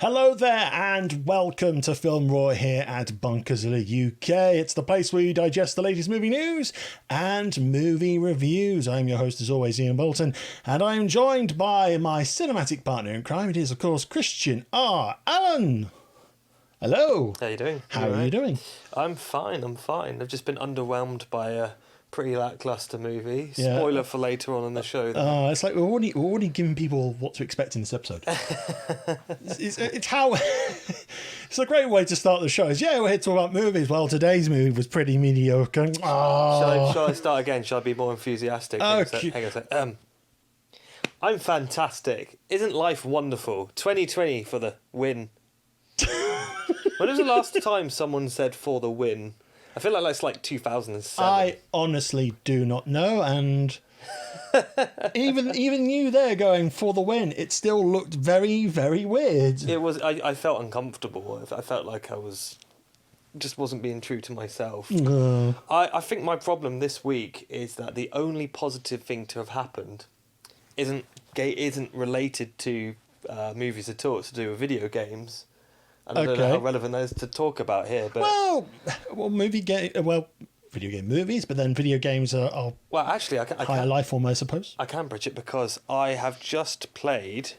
Hello there and welcome to Film Raw here at Bunkerzilla UK. It's the place where you digest the latest movie news and movie reviews. I'm your host as always, Iain Bolton, and I'm joined by my cinematic partner in crime. It is of course Christian R. Allen. Hello. How you doing? How are you doing? I'm fine. I've just been underwhelmed by a pretty lackluster movie. Yeah. Spoiler for later on in the show. Though. It's like we're already giving people what to expect in this episode. it's how it's a great way to start the show. We're here to talk about movies. Well, today's movie was pretty mediocre. Shall I start again? Shall I be more enthusiastic? Okay. Hang on a sec. I'm fantastic. Isn't life wonderful? 2020 for the win. When was the last time someone said "for the win"? I feel like that's like 2007. I honestly do not know, and even you there going for the win, it still looked very, very weird. It was. I felt uncomfortable. I felt like I just wasn't being true to myself. I think my problem this week is that the only positive thing to have happened isn't related to movies at all. It's to do with video games. And I don't know how relevant that is to talk about here, but video game movies, but then video games are well, actually, I higher life form, I suppose. I can bridge it because I have just played.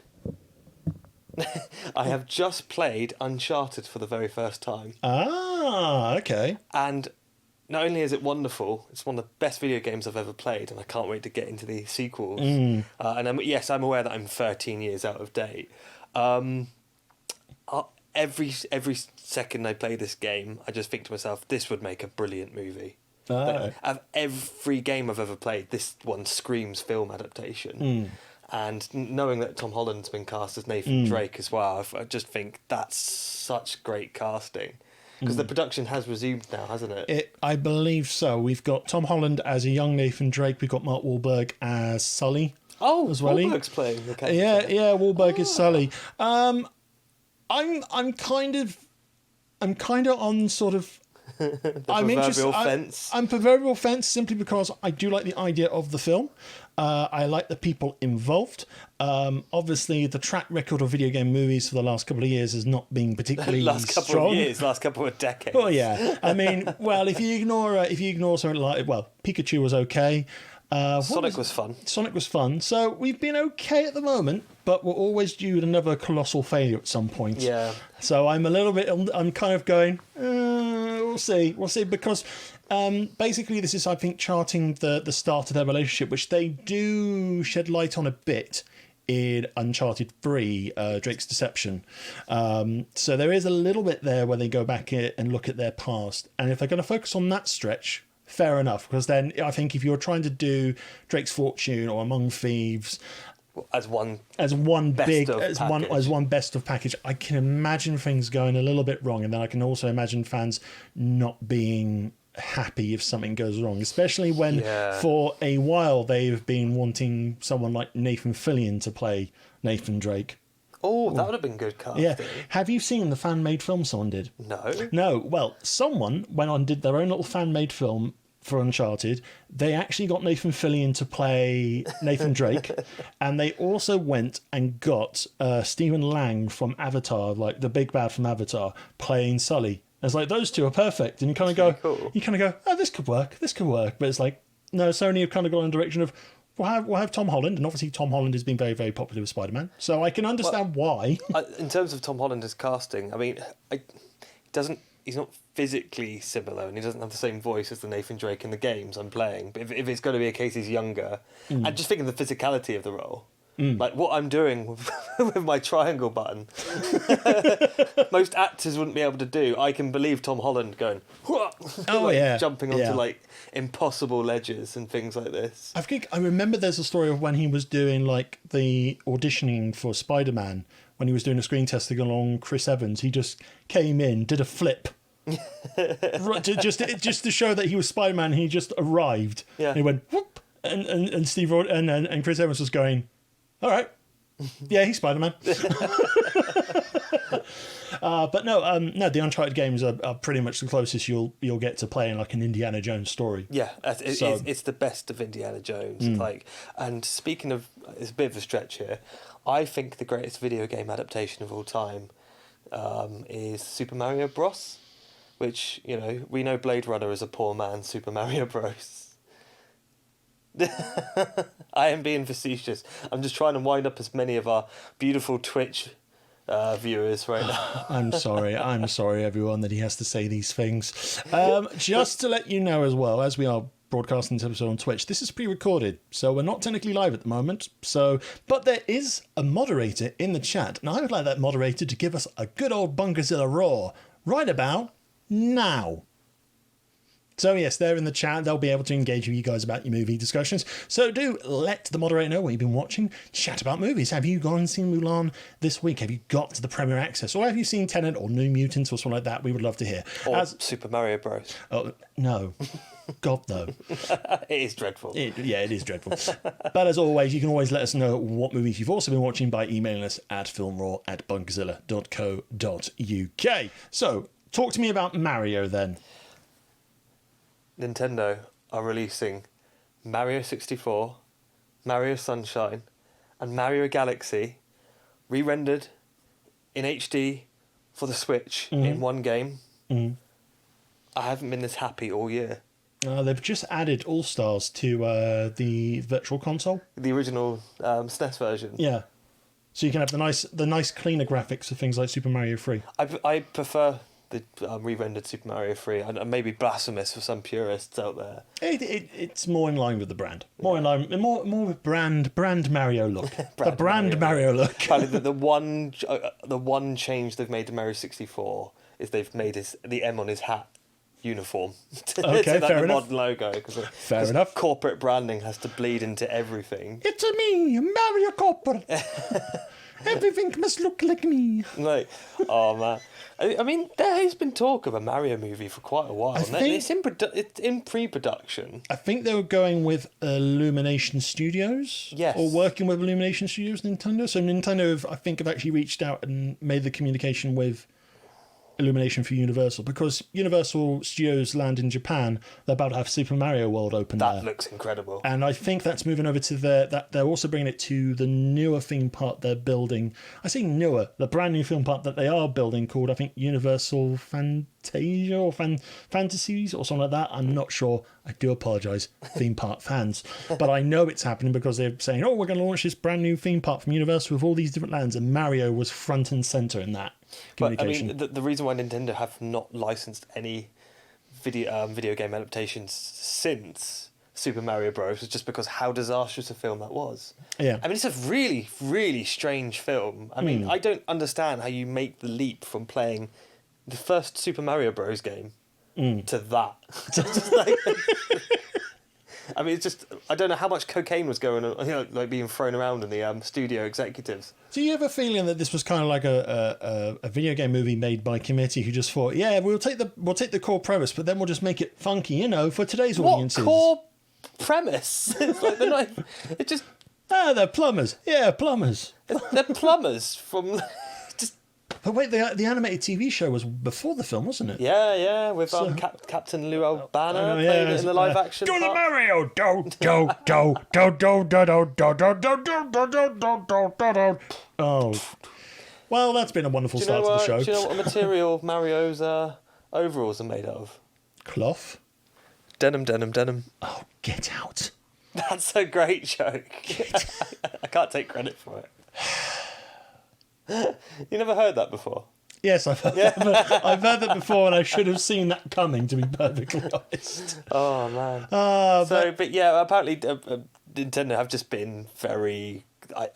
I have just played Uncharted for the very first time. Ah, okay. And not only is it wonderful, it's one of the best video games I've ever played, and I can't wait to get into the sequels. And I'm aware that I'm 13 years out of date. Every second I play this game, I just think to myself, this would make a brilliant movie. But of every game I've ever played, this one screams film adaptation. And knowing that Tom Holland's been cast as Nathan Drake as well, I just think that's such great casting. Because the production has resumed now, hasn't it? I believe so. We've got Tom Holland as a young Nathan Drake. We've got Mark Wahlberg as Sully. Oh, as well. Wahlberg's playing the character. Yeah, Wahlberg is Sully. I'm kind of on sort of proverbial fence. I'm proverbial fence simply because I do like the idea of the film. I like the people involved. Obviously, the track record of video game movies for the last couple of years has not been particularly last couple strong. of years, last couple of decades. Oh yeah, I mean, well, if you ignore something like Pikachu was okay. Sonic was fun. Sonic was fun. So we've been okay at the moment, but we're always due another colossal failure at some point. Yeah. So I'm kind of going, we'll see, because basically this is, I think, charting the start of their relationship, which they do shed light on a bit in Uncharted 3, Drake's Deception. So there is a little bit there where they go back and look at their past. And if they're going to focus on that stretch, fair enough, because then I think if you're trying to do Drake's Fortune or Among Thieves as one best of package, I can imagine things going a little bit wrong, and then I can also imagine fans not being happy if something goes wrong, especially when for a while they've been wanting someone like Nathan Fillion to play Nathan Drake. Oh, that would have been good casting. Yeah. Have you seen the fan-made film someone did? No. Well, someone went on and did their own little fan-made film for Uncharted. They actually got Nathan Fillion to play Nathan Drake, and they also went and got Stephen Lang from Avatar, like the big bad from Avatar, playing Sully. It's like, those two are perfect, and you kind of go, oh, this could work. But it's like, no, Sony have kind of gone in the direction of, we'll have Tom Holland, and obviously Tom Holland has been very, very popular with Spider-Man, so I can understand why. In terms of Tom Holland's casting, I mean, he's not physically similar, and he doesn't have the same voice as the Nathan Drake in the games I'm playing. But if it's going to be a case he's younger, and just thinking the physicality of the role, like what I'm doing with my triangle button, most actors wouldn't be able to do. I can believe Tom Holland going, jumping onto like impossible ledges and things like this. I remember there's a story of when he was doing like the auditioning for Spider-Man, when he was doing a screen testing along Chris Evans. He just came in, did a flip. just to show that he was Spider-Man. He just arrived. Yeah. And he went whoop, and Steve and Chris Evans was going, all right, yeah, he's Spider-Man. But no, the Uncharted games are pretty much the closest you'll get to playing like an Indiana Jones story. Yeah, it's the best of Indiana Jones. Like, and speaking of, it's a bit of a stretch here. I think the greatest video game adaptation of all time is Super Mario Bros. Which, you know, we know Blade Runner is a poor man's Super Mario Bros. I am being facetious. I'm just trying to wind up as many of our beautiful Twitch viewers right now. I'm sorry, everyone, that he has to say these things. Just to let you know as well, as we are broadcasting this episode on Twitch, this is pre-recorded, so we're not technically live at the moment. But there is a moderator in the chat, and I would like that moderator to give us a good old Bunkerzilla roar right about now. So yes, they're in the chat. They'll be able to engage with you guys about your movie discussions. So do let the moderator know what you've been watching. Chat about movies. Have you gone and seen Mulan this week? Have you got to the premiere access? Or have you seen Tenet or New Mutants or something like that? We would love to hear. Or Super Mario Bros. Oh, no. God, no. It is dreadful. It is dreadful. But as always, you can always let us know what movies you've also been watching by emailing us at filmraw@bunkerzilla.co.uk. So, talk to me about Mario then. Nintendo are releasing Mario 64, Mario Sunshine, and Mario Galaxy re-rendered in HD for the Switch in one game. Mm-hmm. I haven't been this happy all year. They've just added All-Stars to the Virtual Console. The original SNES version. Yeah. So you can have the nice cleaner graphics of things like Super Mario 3. I prefer the re-rendered Super Mario 3, and maybe blasphemous for some purists out there. It's more in line with the brand. More with brand Mario look. brand Mario look. Apparently, the one change they've made to Mario 64 is they've made the M on his hat uniform. Okay, fair enough. Modern logo. Fair enough. Corporate branding has to bleed into everything. It's me, Mario Corporate. Everything must look like me. Like, oh man. I mean, there has been talk of a Mario movie for quite a while. It's in pre-production. I think they were going with Illumination Studios. Yes. Or working with Illumination Studios, Nintendo. So Nintendo, have actually reached out and made the communication with Illumination for Universal, because Universal Studios Land in Japan, they're about to have Super Mario World open there. That looks incredible. And I think that's moving over to they're also bringing it to the newer theme park they're building. I say newer, the brand new theme park that they are building called, I think, Universal Fantasia or Fantasies or something like that. I'm not sure. I do apologise, theme park fans. But I know it's happening because they're saying, we're going to launch this brand new theme park from Universal with all these different lands, and Mario was front and centre in that communication. But I mean, the reason why Nintendo have not licensed any video game adaptations since Super Mario Bros. Was just because how disastrous a film that was. Yeah. I mean, it's a really, really strange film. I mean, I don't understand how you make the leap from playing the first Super Mario Bros. Game to that. I mean, it's just, I don't know how much cocaine was going on, like being thrown around in the studio executives. Do you have a feeling that this was kind of like a video game movie made by committee who just thought, we'll take the core premise, but then we'll just make it funky, for today's audiences? What core premise? It's like they're not. It just. They're plumbers. Yeah, plumbers. They're plumbers from. But wait, the animated TV show was before the film, wasn't it? Yeah, with Captain Lou Albano playing it in the live action. Do the Mario! Oh. Well, that's been a wonderful start to the show. Do you know what material Mario's overalls are made of? Cloth. Denim. Oh, get out. That's a great joke. I can't take credit for it. You never heard that before? Yes, I've heard that before, and I should have seen that coming, to be perfectly honest. Oh, man. But apparently Nintendo have just been very...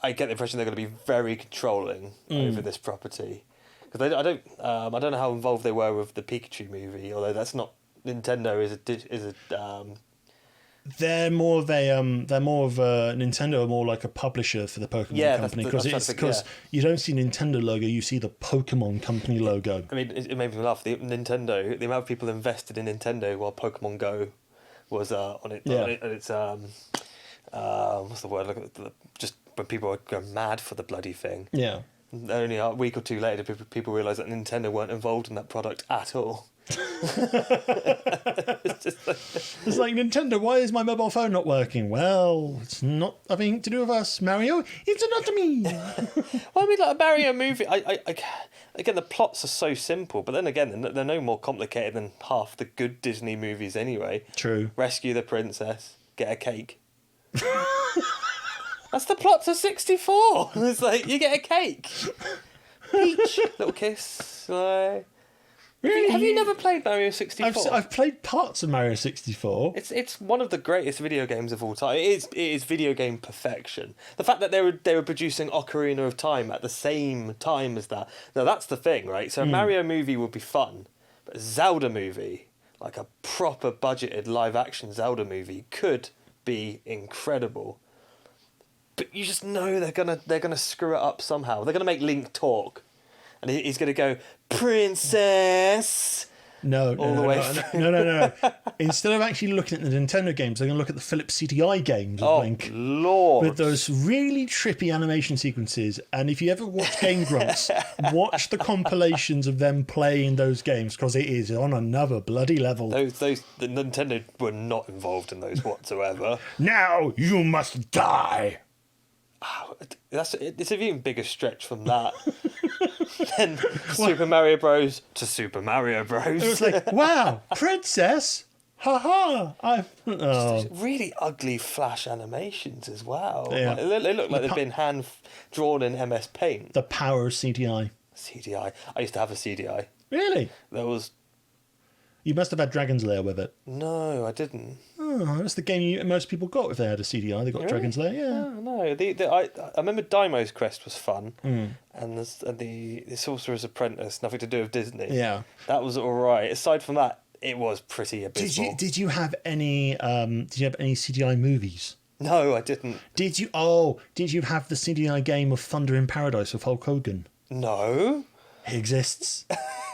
I get the impression they're going to be very controlling over this property. Because I don't know how involved they were with the Pikachu movie, although that's not... Nintendo is a They're more of Nintendo are more like a publisher for the Pokemon company, because you don't see Nintendo logo, you see the Pokemon company logo. I mean, it made me laugh. The amount of people invested in Nintendo while Pokemon Go was on its what's the word? Just when people were going mad for the bloody thing. Yeah. Only a week or two later, people realised that Nintendo weren't involved in that product at all. It's like, Nintendo, why is my mobile phone not working? Well, it's not having to do with us, Mario. It's not me. Well, I mean, like a Mario movie, again, the plots are so simple, but then again, they're no more complicated than half the good Disney movies anyway. True. Rescue the princess, get a cake. That's the plot to 64. It's like, you get a cake. Peach, little kiss. Like... Really? Have you never played Mario 64? I've played parts of Mario 64. It's one of the greatest video games of all time. It is video game perfection. The fact that they were producing Ocarina of Time at the same time as that. Now that's the thing, right? So a Mario movie would be fun, but a Zelda movie, like a proper budgeted live action Zelda movie, could be incredible. But you just know they're gonna screw it up somehow. They're gonna make Link talk. And he's going to go, Princess! No. No. Instead of actually looking at the Nintendo games, they're going to look at the Philips CDI games of Link. Lord. With those really trippy animation sequences. And if you ever watch Game Grumps, watch the compilations of them playing those games, because it is on another bloody level. The Nintendo were not involved in those whatsoever. Now you must die! It's an even bigger stretch from that. Then Super Mario Bros. To Super Mario Bros. It was like, wow, princess! Ha! Really ugly flash animations as well. Yeah. Like, they look like they've been hand drawn in MS Paint. The power of CDI. CDI. I used to have a CDI. Really? There was... You must have had Dragon's Lair with it. No, I didn't. Oh, that's the game most people got if they had a CDI. They got Really? Dragon's Lair, yeah. Oh, no, I remember Daimo's Crest was fun, and the Sorcerer's Apprentice, nothing to do with Disney. Yeah, that was all right. Aside from that, it was pretty abysmal. Did you have any CDI movies? No, I didn't. Did you have the CDI game of Thunder in Paradise with Hulk Hogan? No. It exists.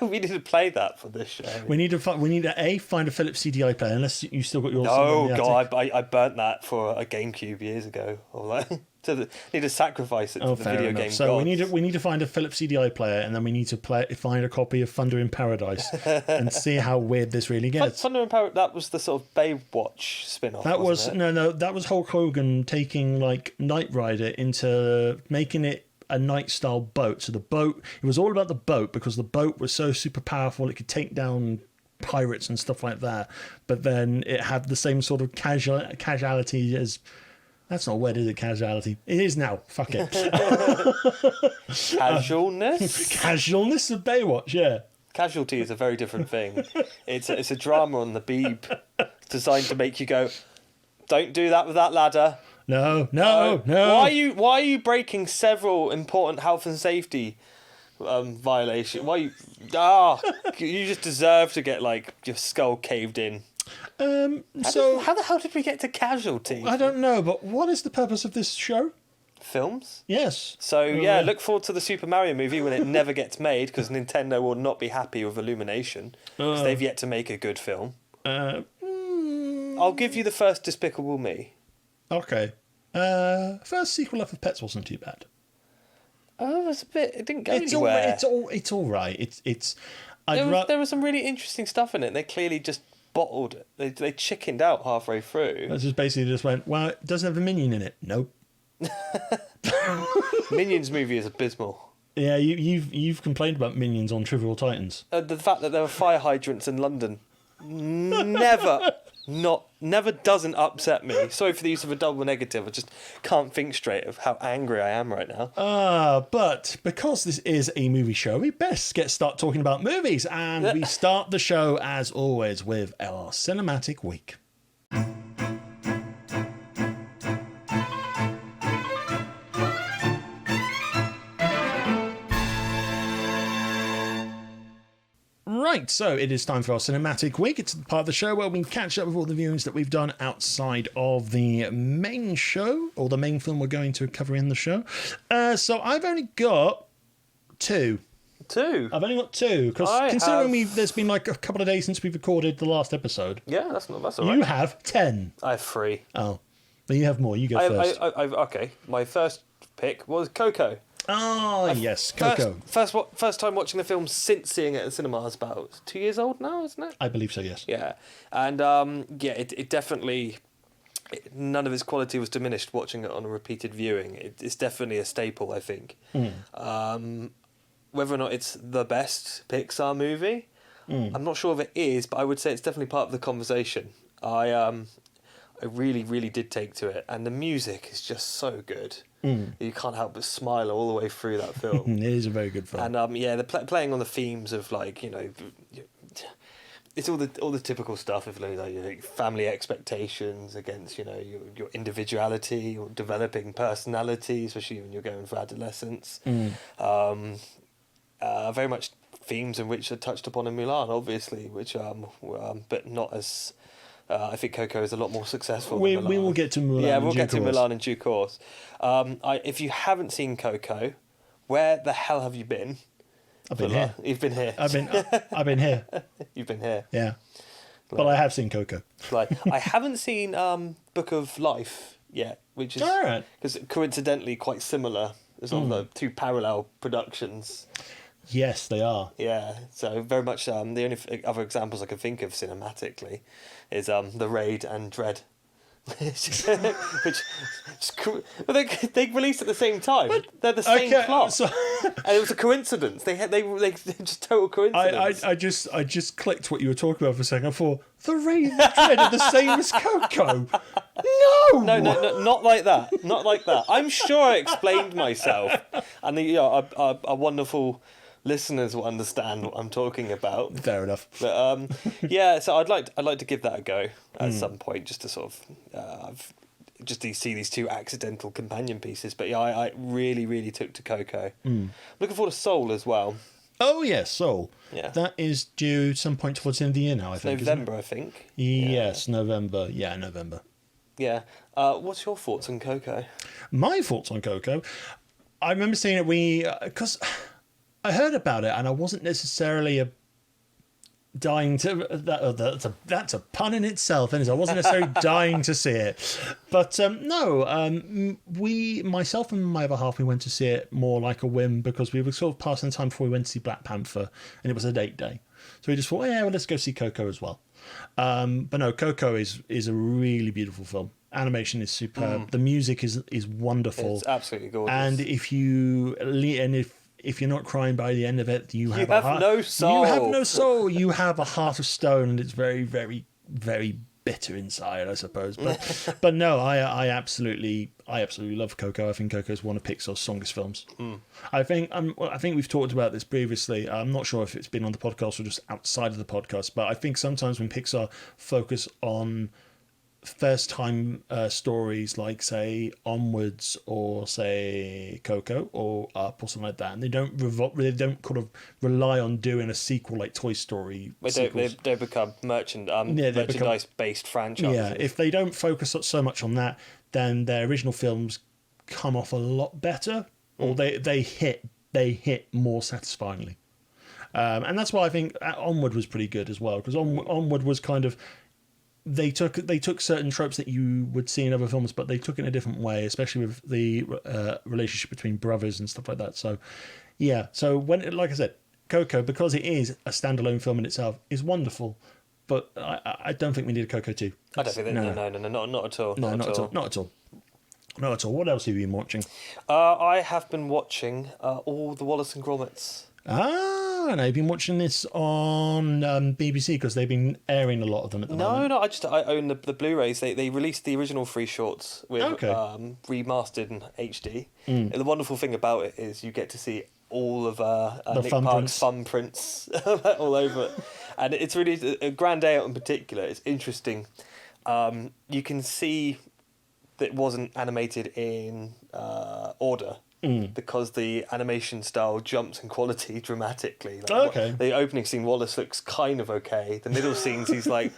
We need to play that for this show. We need to find a Philips CDI player, unless you still got yours. Oh God, I burnt that for a GameCube years ago. Or like, need to sacrifice it to the video game. So gods. we need to find a Philips CDI player, and then we need to find a copy of Thunder in Paradise and see how weird this really gets. Thunder in Paradise. That was the sort of Baywatch spin-off. That was it? No. That was Hulk Hogan taking like Knight Rider into making it a night style boat. So it was all about the boat, because the boat was so super powerful it could take down pirates and stuff like that, but then it had the same sort of casualty as... That's not a word, is it? Casualty. It is now. Fuck it. Casualness? Casualness of Baywatch, yeah. Casualty is a very different thing. It's a drama on the Beeb designed to make you go, don't do that with that ladder. No. Why are you breaking several important health and safety violations? You just deserve to get like your skull caved in. How the hell did we get to Casualty? I don't know, but what is the purpose of this show? Films? Yes. So look forward to the Super Mario movie when it never gets made, because Nintendo will not be happy with Illumination, because they've yet to make a good film. I'll give you the first Despicable Me. Okay. First sequel Life of Pets wasn't too bad. Oh, it didn't go anywhere. It's all right. There was some really interesting stuff in it. They clearly just bottled it. They chickened out halfway through. That's just basically just went, well, it doesn't have a minion in it. Nope. Minions movie is abysmal. Yeah, you've complained about Minions on Trivial Titans. The fact that there were fire hydrants in London never doesn't upset me. Sorry for the use of a double negative. I just can't think straight of how angry I am right now. But because this is a movie show, we best start talking about movies, and we start the show as always with our cinematic week. Right, so it is time for our cinematic week. It's the part of the show where we catch up with all the viewings that we've done outside of the main show, or the main film we're going to cover in the show. So I've only got two. I've only got two, because considering there's been like a couple of days since we've recorded the last episode. Yeah, that's all right. You have 10. I have 3. Oh, but you have more. You go first. Okay, my first pick was Coco. Oh, yes, Coco. First time watching the film since seeing it at the cinema. It's about 2 years old now, isn't it? I believe so, yes. Yeah, and it definitely, none of its quality was diminished watching it on a repeated viewing. It's definitely a staple, I think. Whether or not it's the best Pixar movie, I'm not sure if it is, but I would say it's definitely part of the conversation. I really, really did take to it, and the music is just so good. You can't help but smile all the way through that film. It is a very good film. And they're playing on the themes of, like, it's all the typical stuff of, like, family expectations against, your individuality, your developing personality, especially when you're going for adolescence. Very much themes in which are touched upon in Mulan, obviously, which but not as. I think Coco is a lot more successful. We will get to Mulan. Yeah, we'll get to Mulan in due course. If you haven't seen Coco, where the hell have you been? I've been here. You've been here. I've been here. You've been here. Yeah, but I have seen Coco. I haven't seen Book of Life yet, which is because coincidentally quite similar. There's the two parallel productions. Yes, they are. Yeah, so very much the only other examples I can think of cinematically is The Raid and Dread. They released at the same time. They're the same plot, and it was a coincidence. They just total coincidence. I just clicked what you were talking about for a second. I thought The Raid and Dread are the same as Coco. No, not like that. Not like that. I'm sure I explained myself, and our wonderful listeners will understand what I'm talking about. Fair enough. But so I'd like to give that a go at some point, just to sort of just to see these two accidental companion pieces. But I really, really took to Coco. Looking forward to Soul as well. Oh yes, Soul. Yeah, that is due some point towards the end of the year now. I think November. I think. Yes, November. Yeah, November. Yeah. What's your thoughts on Coco? My thoughts on Coco. I remember seeing it because I heard about it and I wasn't necessarily dying to. That's a pun in itself, isn't it? I wasn't necessarily dying to see it, but myself and my other half, we went to see it more like a whim because we were sort of passing the time before we went to see Black Panther, and it was a date day, so we just thought, let's go see Coco as well. But no, Coco is a really beautiful film. Animation is superb. The music is wonderful. It's absolutely gorgeous. And if you're not crying by the end of it, you have no soul. You have no soul. You have a heart of stone, and it's very, very, very bitter inside, I suppose. But no, I absolutely love Coco. I think Coco is one of Pixar's strongest films. I think we've talked about this previously. I'm not sure if it's been on the podcast or just outside of the podcast, but I think sometimes when Pixar focus on first time stories like, say, Onwards or say Coco or Up or something like that, and they don't kind of rely on doing a sequel like Toy Story. They become merchandise based franchises. Yeah, if they don't focus so much on that, then their original films come off a lot better, or they hit more satisfyingly. And that's why I think Onward was pretty good as well, because Onward was kind of, they took certain tropes that you would see in other films, but they took it in a different way, especially with the relationship between brothers and stuff like that. So, yeah. So like I said, Coco, because it is a standalone film in itself, is wonderful. But I don't think we need a Coco 2. I don't think that. No, not at all. Not at all. What else have you been watching? I have been watching all the Wallace and Gromits. And I've been watching this on BBC because they've been airing a lot of them at the moment. No, I own the Blu-rays. They released the original 3 shorts with remastered in HD. And the wonderful thing about it is you get to see all of Nick Park's thumbprints all over it. And it's really a grand layout in particular. It's interesting. You can see that it wasn't animated in order. Because the animation style jumps in quality dramatically. The opening scene, Wallace looks kind of okay. The middle scenes, he's like,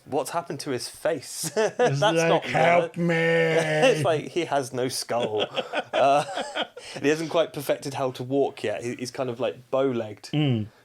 what's happened to his face? That's not help me. It's like he has no skull. He hasn't quite perfected how to walk yet. He's kind of like bow-legged.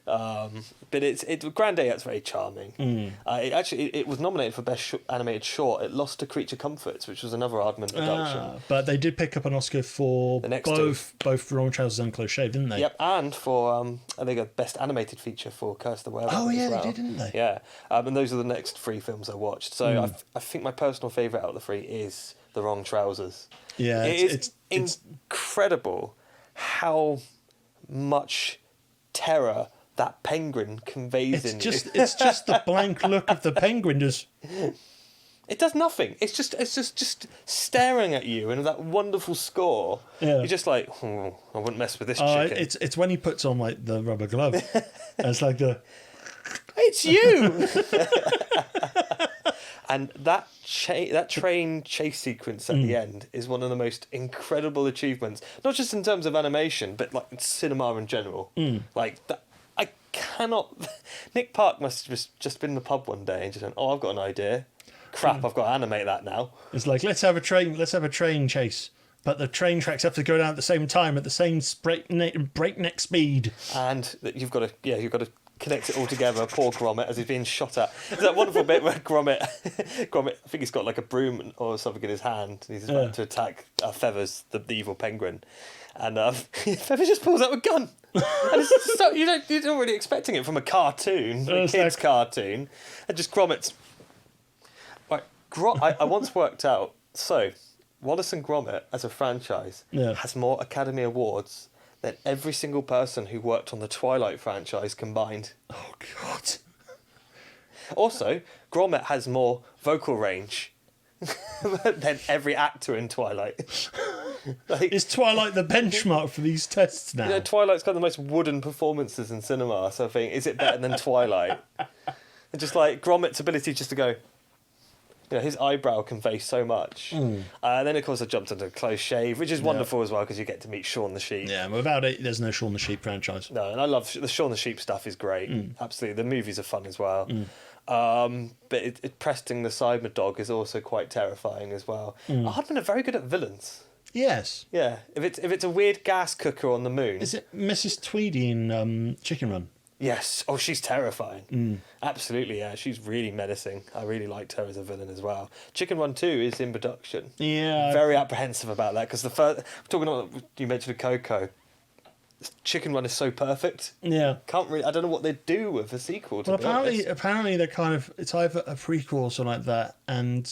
But Grand Ayat's very charming. It was nominated for Best Animated Short. It lost to Creature Comforts, which was another Ardman production. But they did pick up an Oscar for both Wrong Trousers and Close Shave, didn't they? Yep, and for they got Best Animated Feature for Curse the Werewolf. Oh yeah, as well. they did, didn't they? Yeah, and those are the next 3 films I watched. So I think my personal favourite out of the 3 is The Wrong Trousers. Yeah, it's incredible how much terror that penguin conveys in you. It's just the blank look of the penguin just... It does nothing. It's just staring at you and that wonderful score. Yeah. You're just like, I wouldn't mess with this chicken. It's when he puts on like the rubber glove. It's like the... It's you! And that train chase sequence at the end is one of the most incredible achievements, not just in terms of animation, but like cinema in general. Like that, I cannot. Nick Park must have just been in the pub one day and just went, "Oh, I've got an idea. Crap, I've got to animate that now." It's like let's have a train chase, but the train tracks have to go down at the same time at the same breakneck speed. And you've got to connect it all together. Poor Gromit as he's being shot at. There's that wonderful bit where Gromit, I think he's got like a broom or something in his hand, and he's about to attack Feathers, the evil penguin, and Feathers just pulls out a gun. And it's so, you're not really expecting it from a cartoon, a kid's cartoon, and just Gromit's. Right, I once worked out. So, Wallace and Gromit as a franchise has more Academy Awards than every single person who worked on the Twilight franchise combined. Oh, God. Also, Gromit has more vocal range than every actor in Twilight. Is Twilight the benchmark for these tests now? You know, Twilight's got the most wooden performances in cinema, so I think, is it better than Twilight? And just like Gromit's ability just to go... his eyebrow conveys so much. And then, of course, I jumped into Close Shave, which is wonderful as well, because you get to meet Shaun the Sheep. Yeah, without it, there's no Shaun the Sheep franchise. No, and I love the Shaun the Sheep stuff is great. Absolutely. The movies are fun as well. But Preston the Cyber Dog is also quite terrifying as well. Ardman are very good at villains. Yes. Yeah. If it's a weird gas cooker on the moon... Is it Mrs. Tweedy in Chicken Run? Yes. Oh, she's terrifying. Absolutely, yeah. She's really menacing. I really liked her as a villain as well. Chicken Run 2 is in production. Yeah. Very apprehensive about that, because the first... Talking about, you mentioned Coco. Chicken Run is so perfect. Yeah. Can't really... I don't know what they'd do with a sequel, to be honest. Apparently they're kind of... It's either a prequel or something like that, and...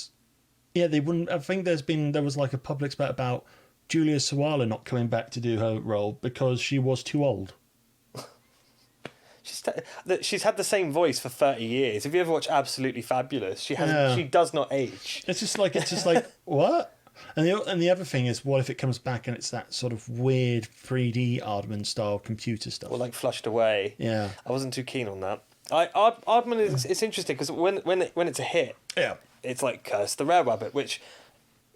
Yeah, they wouldn't... I think there was like a public spat about Julia Sawalha not coming back to do her role because she was too old. She's had the same voice for 30 years. If you ever watch Absolutely Fabulous, she does not age. It's just like what? And the other thing is, what if it comes back and it's that sort of weird 3D Ardman style computer stuff? Or like Flushed Away. Yeah, I wasn't too keen on that. Ardman is it's interesting because when it's a hit, it's like Curse the Rare Rabbit, which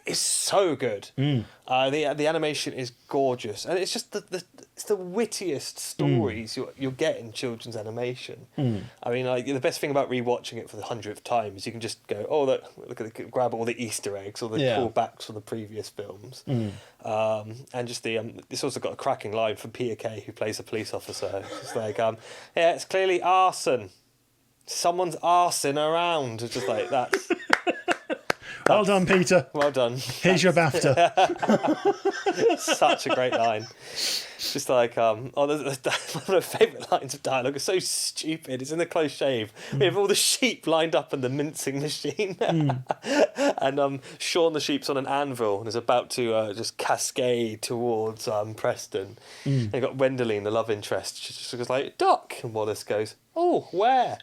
is so good. The animation is gorgeous, and it's just it's the wittiest stories you'll get in children's animation. I mean, like the best thing about rewatching it for the 100th time is you can just go, oh, look at grab all the Easter eggs or the callbacks from the previous films, and just it's also got a cracking line from Peter Kay, who plays a police officer. It's like, yeah, it's clearly arson. Someone's arsing around. It's just like that's. Well done, Peter. Well done. Here's your BAFTA. Such a great line. Just like, one of my favourite lines of dialogue is so stupid. It's in the Close Shave. We have all the sheep lined up in the mincing machine. And Shaun the Sheep's on an anvil and is about to just cascade towards Preston. And you've got Wendelene, the love interest. She just goes like, Doc. And Wallace goes, oh, where?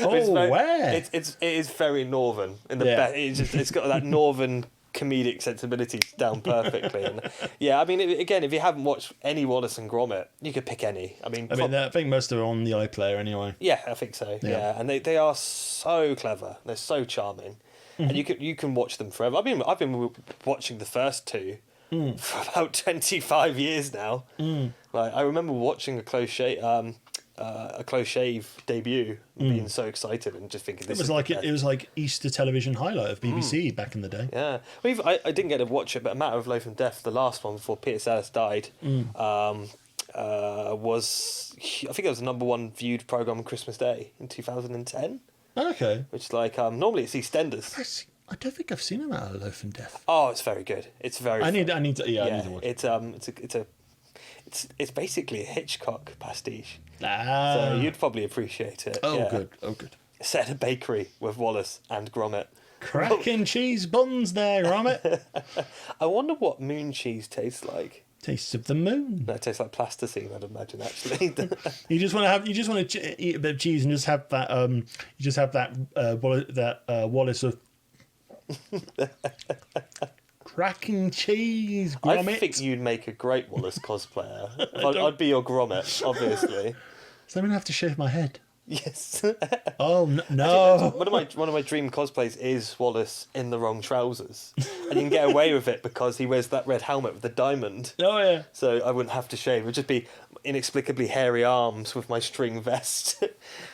Where? It is very northern. It's got that northern comedic sensibility down perfectly. And yeah, I mean, again, if you haven't watched any Wallace and Gromit, you could pick any. I think most are on the iPlayer anyway. Yeah, I think so. Yeah, and they are so clever. They're so charming, and you can watch them forever. I've been watching the first two for about 25 years now. Like I remember watching a Close Shave debut, being so excited and just thinking it was like Easter television highlight of BBC back in the day. Yeah, I didn't get to watch it, but A Matter of Life and Death, the last one before Peter Sallis died. was, I think it was the #1 viewed program on Christmas Day in 2010. Okay. Which is like normally it's EastEnders. I don't think I've seen him out of Loaf and Death. Oh, it's very good. It's very. I need to. I need to watch it's basically a Hitchcock pastiche. Ah. So you'd probably appreciate it. Oh, yeah. good. Oh, good. Set in a bakery with Wallace and Gromit. Cracking cheese buns there, Gromit. I wonder what moon cheese tastes like. Tastes of the moon. No, it tastes like plasticine, I'd imagine. Actually, You just want to eat a bit of cheese and just have that. Wallace of cracking cheese. Gromit. I think you'd make a great Wallace cosplayer. I'd be your Gromit, obviously. So I'm gonna have to shave my head. Yes. Oh no! Actually, one of my dream cosplays is Wallace in the wrong trousers, and you can get away with it because he wears that red helmet with the diamond. Oh yeah. So I wouldn't have to shave. It would just be inexplicably hairy arms with my string vest.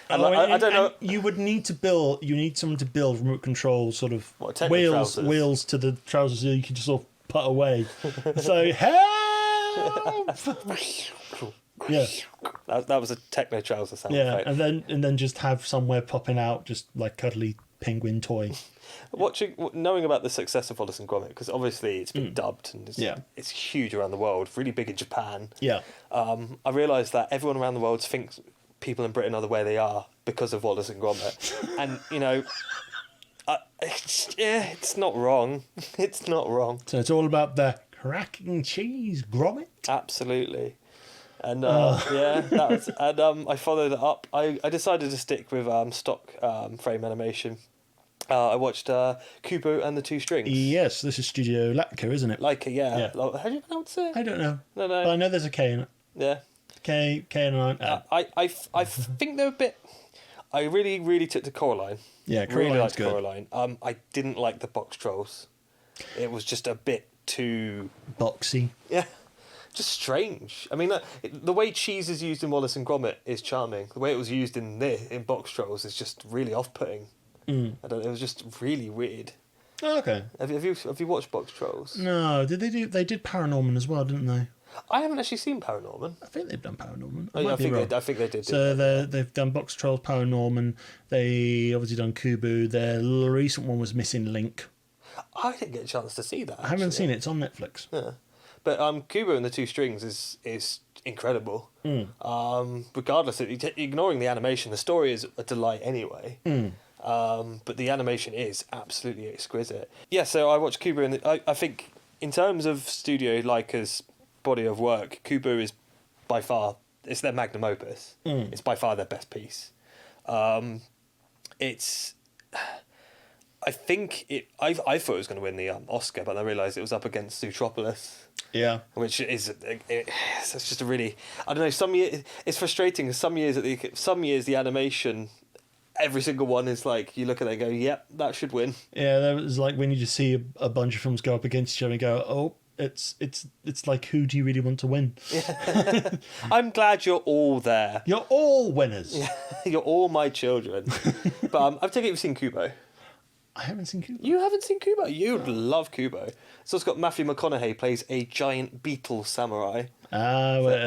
I don't know. You would need to build. You need someone to build remote control sort of wheels to the trousers so you can just sort of put away. So help! Yeah, that was a techno trouser sound. Yeah, effect. and then just have somewhere popping out, just like cuddly penguin toy. Knowing about the success of Wallace and Gromit, because obviously it's been dubbed and it's huge around the world, really big in Japan. Yeah. I realised that everyone around the world thinks people in Britain are the way they are because of Wallace and Gromit, and it's not wrong. It's not wrong. So it's all about the cracking cheese, Gromit. Absolutely. And I followed it up. I decided to stick with stock frame animation. I watched Kubo and the Two Strings. Yes, this is Studio Laika, isn't it? Laika, yeah. How do you pronounce it? I don't know. No. But I know there's a K in it. Yeah. K and I think they're a bit. I really took to Coraline. Yeah, Coraline's really liked good. Coraline. I didn't like the box trolls. It was just a bit too boxy. Yeah. Just strange. I mean, the way cheese is used in Wallace and Gromit is charming. The way it was used in Box Trolls is just really off-putting. I don't know. It was just really weird. Oh, okay. Have you watched Box Trolls? No. Did they do? They did Paranorman as well, didn't they? I haven't actually seen Paranorman. I think they've done Paranorman. I think they did. So they've done Box Trolls, Paranorman. They obviously done Kubo. Their recent one was Missing Link. I didn't get a chance to see that. I haven't seen it. It's on Netflix. Yeah. But Kubo and the Two Strings is incredible. Regardless of ignoring the animation, the story is a delight anyway. But the animation is absolutely exquisite. Yeah, so I watched Kubo, and I think in terms of Studio Laika's body of work, Kubo is by far it's their magnum opus. It's by far their best piece. It's. I think I thought it was going to win the Oscar, but I realised it was up against Zootropolis. Yeah, which is it's just a really I don't know. It's frustrating. Some years the animation, every single one is like you look at it and go, yep, that should win. Yeah, that was like when you just see a bunch of films go up against each other and go, oh, it's like who do you really want to win? Yeah. I'm glad you're all there. You're all winners. Yeah. You're all my children. But I've taken you've seen Kubo. I haven't seen Kubo. You haven't seen Kubo? You'd love Kubo. So it's got Matthew McConaughey plays a giant beetle samurai. All right.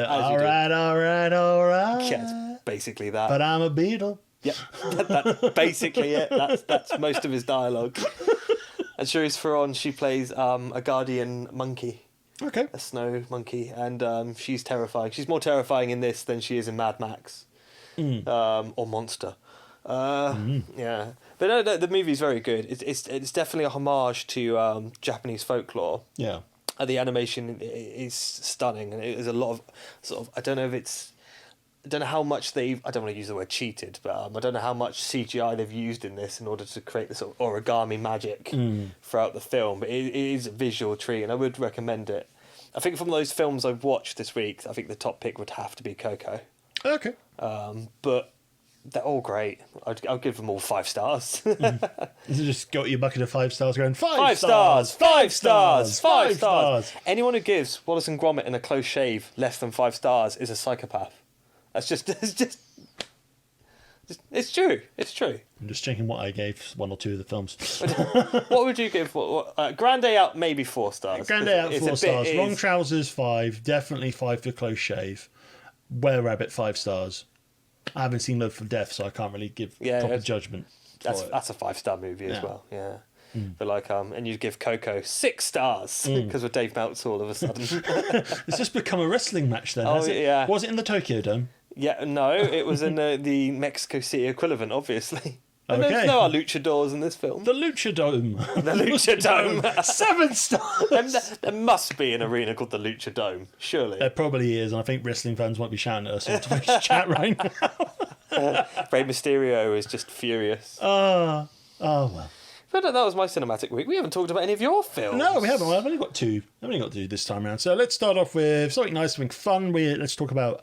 Yeah, it's basically that. But I'm a beetle. Yeah, that's basically it. That's most of his dialogue. And Charlize Theron, she plays a guardian monkey. Okay. A snow monkey. And she's terrifying. She's more terrifying in this than she is in Mad Max. Or Monster. Yeah, but no, the movie's very good. It's definitely a homage to Japanese folklore. Yeah, the animation is stunning, and it is a lot of sort of I don't know how much they've. I don't want to use the word cheated, but I don't know how much CGI they've used in this in order to create this sort of origami magic throughout the film. But it is a visual treat, and I would recommend it. I think from those films I've watched this week, I think the top pick would have to be Coco. Okay. But they're all great. I'll give them all 5 stars. You just got your bucket of 5 stars going, 5 stars, 5 stars, 5 5 stars. Anyone who gives Wallace and Gromit in a close shave less than 5 stars is a psychopath. It's just It's true. It's true. I'm just checking what I gave one or two of the films. What would you give? Grande out, maybe 4 stars. Grande out, 4 stars. Wrong Trousers, 5. Definitely 5 for Close Shave. Were Rabbit, 5 stars. I haven't seen Love for Death, so I can't really give proper judgment. That's a 5-star movie as well. Yeah. But like, and you'd give Coco 6 stars because we're Dave Meltz all of a sudden. It's just become a wrestling match then, has it? Yeah. Was it in the Tokyo Dome? Yeah, no, it was in the Mexico City equivalent, obviously. And Okay. there are luchadors in this film. The Lucha Dome. The Lucha Dome. 7 stars. There must be an arena called the Lucha Dome, surely. There probably is, and I think wrestling fans might be shouting at us on Twitch chat right now. Rey Mysterio is just furious. Oh, well. But that was my cinematic week. We haven't talked about any of your films. No, we haven't. I've only got 2. I've only got 2 this time around. So let's start off with something nice, something fun. Let's talk about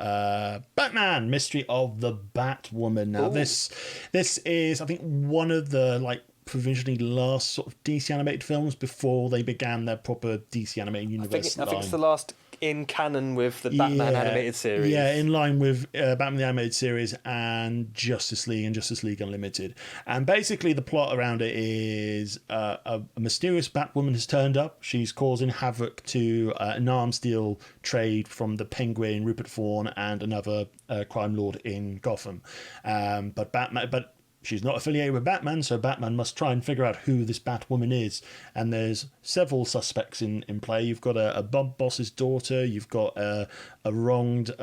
Batman, Mystery of the Batwoman. Now, this is, I think, one of the provisionally last sort of DC animated films before they began their proper DC animated universe. I think it's the last in canon with the Batman animated series. Yeah, in line with Batman the Animated Series and Justice League and Justice League Unlimited. And basically the plot around it is a mysterious Batwoman has turned up. She's causing havoc to an arms deal trade from the Penguin, Rupert Thorne, and another crime lord in Gotham. But she's not affiliated with Batman, so Batman must try and figure out who this Batwoman is. And there's several suspects in play. You've got a Bob Boss's daughter, you've got a wronged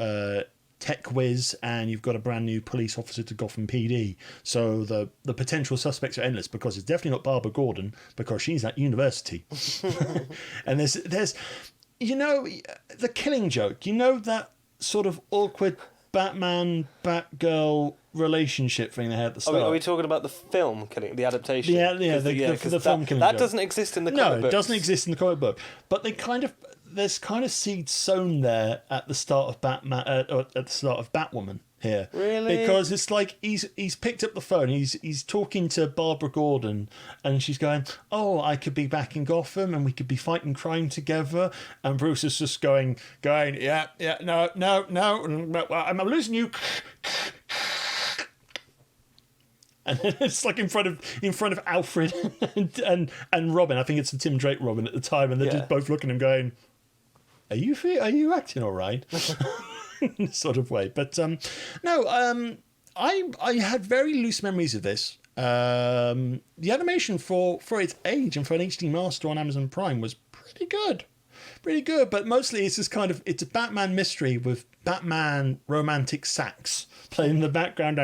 tech whiz, and you've got a brand new police officer to Gotham PD. So the potential suspects are endless, because it's definitely not Barbara Gordon, because she's at university. And there's the Killing Joke, that sort of awkward Batman Batgirl relationship thing they had at the start. Are we talking about the film Killing, the adaptation? The film Killing that Joke. doesn't exist in the comic books. No, it doesn't exist in the comic book. But there's kind of seeds sown there at the start of Batman, or at the start of Batwoman here. Really? Because it's like he's picked up the phone, he's talking to Barbara Gordon, and she's going, "Oh, I could be back in Gotham, and we could be fighting crime together." And Bruce is just going, "Yeah, no, I'm losing you." And it's like in front of Alfred and Robin. I think it's the Tim Drake Robin at the time, and they're just both looking at him going, Are you acting all right? Sort of way. But I had very loose memories of this. The animation for its age and for an HD master on Amazon Prime was pretty good. But mostly it's just it's a Batman mystery with Batman romantic sax playing in the background.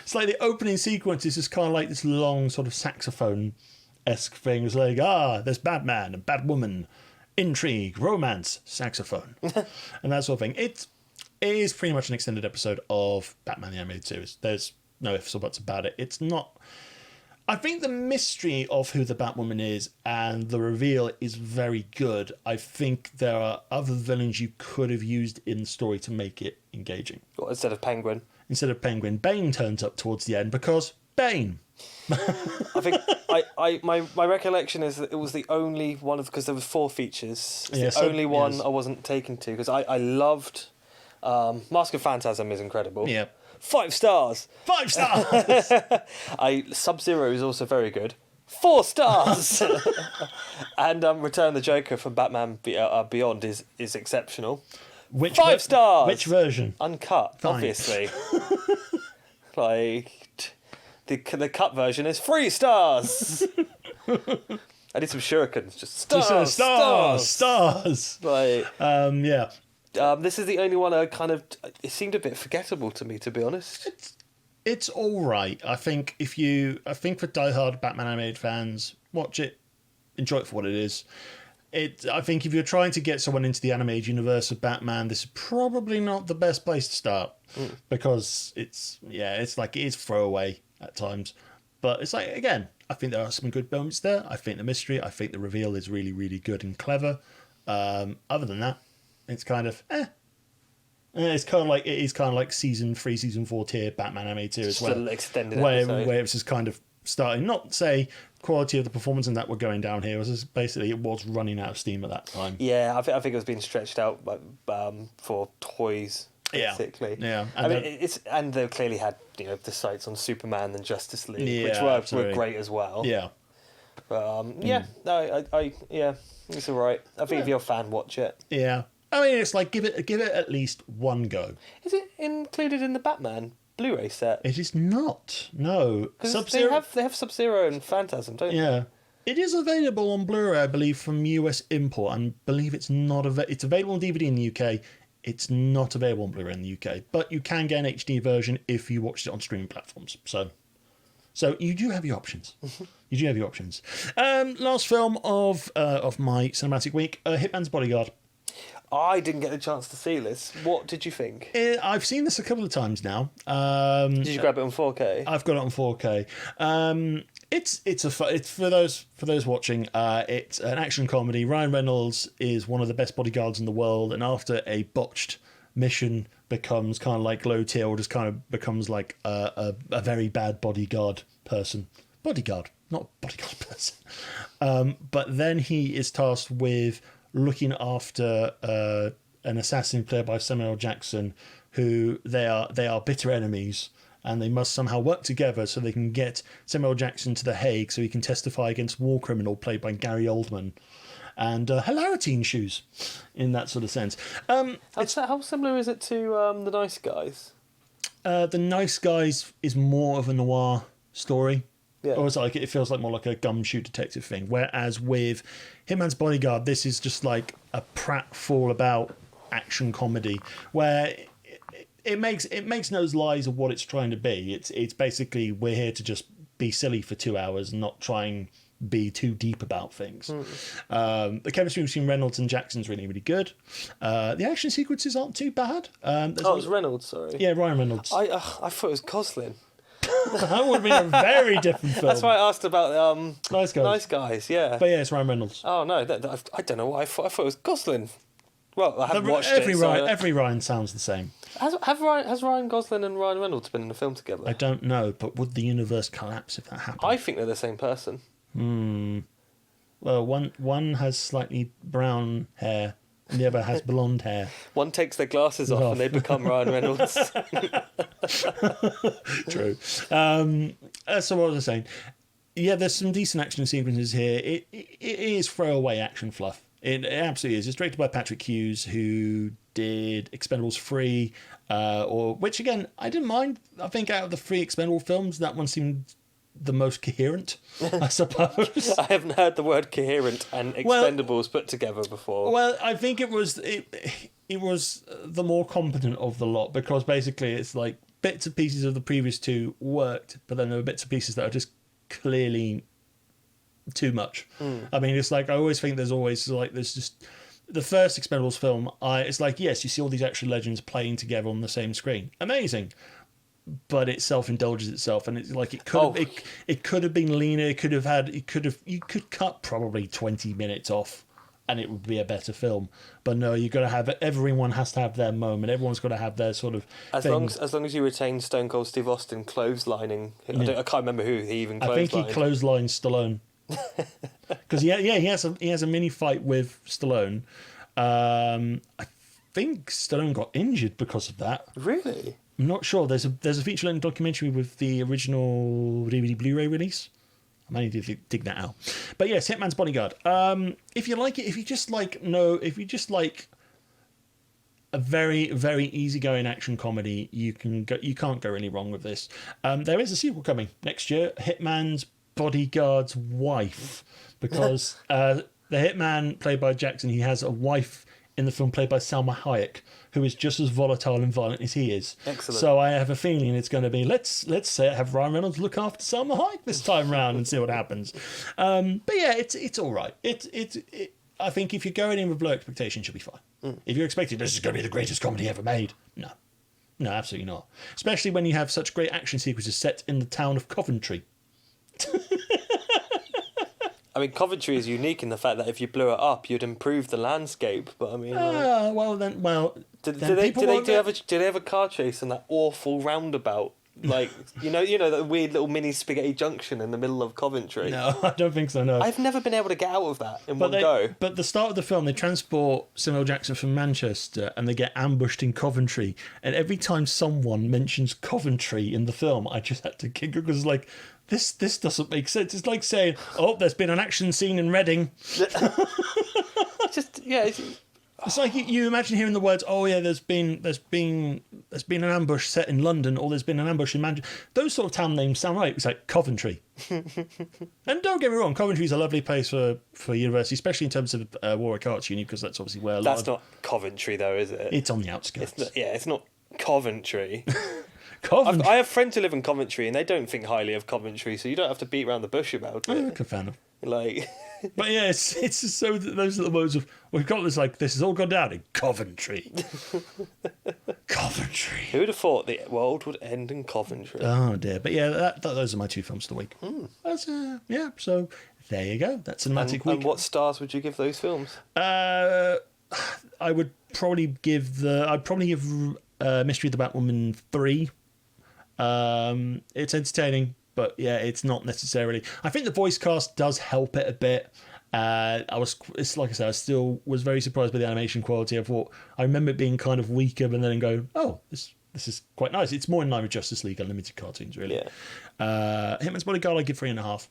It's like the opening sequence is just kind of like this long sort of saxophone-esque thing. It's like, there's Batman and Batwoman, intrigue, romance, saxophone, and that sort of thing. It is pretty much an extended episode of Batman the Animated Series. There's no ifs or buts about it. It's not... I think the mystery of who the Batwoman is and the reveal is very good. I think there are other villains you could have used in the story to make it engaging. What, instead of Penguin? Instead of Penguin, Bane turns up towards the end because Bane. I think my recollection is that it was the only one of, because there were 4 features. It's the only one I wasn't taken to, because I loved Mask of Phantasm is incredible. Yeah. 5 stars. 5 stars. Sub-Zero is also very good. 4 stars. And Return of the Joker from Batman Beyond is exceptional. 5 stars. Which version? Uncut, Fine. Obviously. The cut version is 3 stars. I need some shurikens. Just stars. Yeah. This is the only one it seemed a bit forgettable to me, to be honest. It's all right. I think for diehard Batman animated fans, watch it, enjoy it for what it is. I think if you're trying to get someone into the animated universe of Batman, this is probably not the best place to start, because it is throwaway at times. But it's like, again, I think there are some good moments there. I think the mystery, I think the reveal is really, really good and clever. Other than that, it's kind of It's kind of like season 3, season 4 tier Batman animated as well. Still extended where it was just kind of starting, not say quality of the performance and that were going down here. It was just basically, it was running out of steam at that time. Yeah, I think it was being stretched out for toys. basically. Yeah. I mean, and they've clearly had the sights on Superman and Justice League, which were great as well. Yeah. But it's all right. I think if you're a fan, watch it. Yeah. I mean, it's like give it at least one go. Is it included in the Batman Blu-ray set? It is not. No. Because they have Sub-Zero and Phantasm, don't they? Yeah. It is available on Blu-ray, I believe, from US import, and I believe it's not it's available on DVD in the UK. It's not available on Blu-ray in the UK, but you can get an HD version if you watched it on streaming platforms. So you do have your options. You do have your options. Last film of my cinematic week, Hitman's Bodyguard. I didn't get the chance to see this. What did you think? I've seen this a couple of times now. Did you grab it on 4K? I've got it on 4K. It's for those watching. It's an action comedy. Ryan Reynolds is one of the best bodyguards in the world, and after a botched mission, becomes kind of like low tier, or just kind of becomes like a very bad bodyguard person. Bodyguard, not bodyguard person. But then he is tasked with looking after an assassin played by Samuel L. Jackson, who they are bitter enemies, and they must somehow work together so they can get Samuel L. Jackson to The Hague so he can testify against war criminal played by Gary Oldman. And hilarity ensues in that sort of sense. How similar is it to The Nice Guys? The Nice Guys is more of a noir story. Yeah. Or it's like it feels like more like a gumshoe detective thing. Whereas with Hitman's Bodyguard, this is just like a pratfall about action comedy where it makes no lies of what it's trying to be. It's basically we're here to just be silly for 2 hours and not try and be too deep about things. The chemistry between Reynolds and Jackson's really, really good. The action sequences aren't too bad. It was Reynolds, sorry. Yeah, Ryan Reynolds. I thought it was Gosling. That would have been a very different film. That's why I asked about Nice Guys. Nice Guys, yeah. But yeah, it's Ryan Reynolds. Oh no, I don't know why I thought it was Gosling. Well, I haven't watched every it. Every Ryan sounds the same. Has Ryan Gosling and Ryan Reynolds been in a film together? I don't know, but would the universe collapse if that happened? I think they're the same person. Well, one has slightly brown hair and the other has blonde hair. One takes their glasses off and they become Ryan Reynolds. True. So what was I saying? Yeah, there's some decent action sequences here. It is throwaway action fluff. It absolutely is. It's directed by Patrick Hughes, who did Expendables 3, which again, I didn't mind. I think out of the 3 Expendable films, that one seemed the most coherent, I suppose. I haven't heard the word coherent and Expendables put together before. Well, I think it was the more competent of the lot, because basically it's like bits and pieces of the previous 2 worked, but then there were bits and pieces that are just clearly too much. I mean, it's like I always think there's just the first Expendables film. It's like, yes, you see all these action legends playing together on the same screen, amazing, but it self-indulges itself, and it's like it could have been leaner. You could cut probably 20 minutes off, and it would be a better film. But no, you got to have everyone has to have their moment. Everyone's got to have their sort of as long as you retain Stone Cold Steve Austin clotheslining. I can't remember who he even clotheslined. I think he clotheslined Stallone. Because he has a mini fight with Stallone. I think Stallone got injured because of that. Really? I'm not sure. There's a feature-length documentary with the original DVD Blu-ray release. I might need to dig that out. But yes, Hitman's Bodyguard. If you like it, if you just like a very, very easygoing action comedy, you can't go really wrong with this. There is a sequel coming next year, Hitman's Bodyguard's Wife, because the hitman played by Jackson, he has a wife in the film played by Salma Hayek, who is just as volatile and violent as he is. Excellent. So I have a feeling it's going to be let's say have Ryan Reynolds look after Salma Hayek this time round and see what happens. But yeah, it's all right. I think if you're going in with low expectations, you'll be fine. If you're expecting this is going to be the greatest comedy ever made, no, absolutely not. Especially when you have such great action sequences set in the town of Coventry. I mean, Coventry is unique in the fact that if you blew it up, you'd improve the landscape. But I mean, do they have a car chase in that awful roundabout Like, you know that weird little mini spaghetti junction in the middle of Coventry? No, I don't think so, no. I've never been able to get out of that in one go. But the start of the film, they transport Samuel Jackson from Manchester and they get ambushed in Coventry. And every time someone mentions Coventry in the film, I just had to giggle because it's like, this doesn't make sense. It's like saying, oh, there's been an action scene in Reading. It's like you imagine hearing the words, oh yeah, there's been an ambush set in London, or there's been an ambush in Manchester. Those sort of town names sound right. It's like Coventry. And don't get me wrong, Coventry's a lovely place for university, especially in terms of Warwick Arts Uni, because that's obviously where That's not Coventry though, is it? It's on the outskirts. It's not Coventry. Coventry. I have friends who live in Coventry and they don't think highly of Coventry, so you don't have to beat around the bush about it. I can fan them. Like... But yeah, it's just so those little words of we've got this like this has all gone down in Coventry. Coventry. Who would have thought the world would end in Coventry? Oh dear. But yeah, those are my two films of the week. That's so there you go. That's Cinematic Week. And what stars would you give those films? I would probably give Mystery of the Batwoman 3. It's entertaining. But yeah, it's not necessarily. I think the voice cast does help it a bit. It's like I said, I still was very surprised by the animation quality. I remember it being kind of weaker, but then go, oh, this is quite nice. It's more in line with Justice League Unlimited cartoons, really. Yeah. Hitman's Bodyguard, I give 3.5,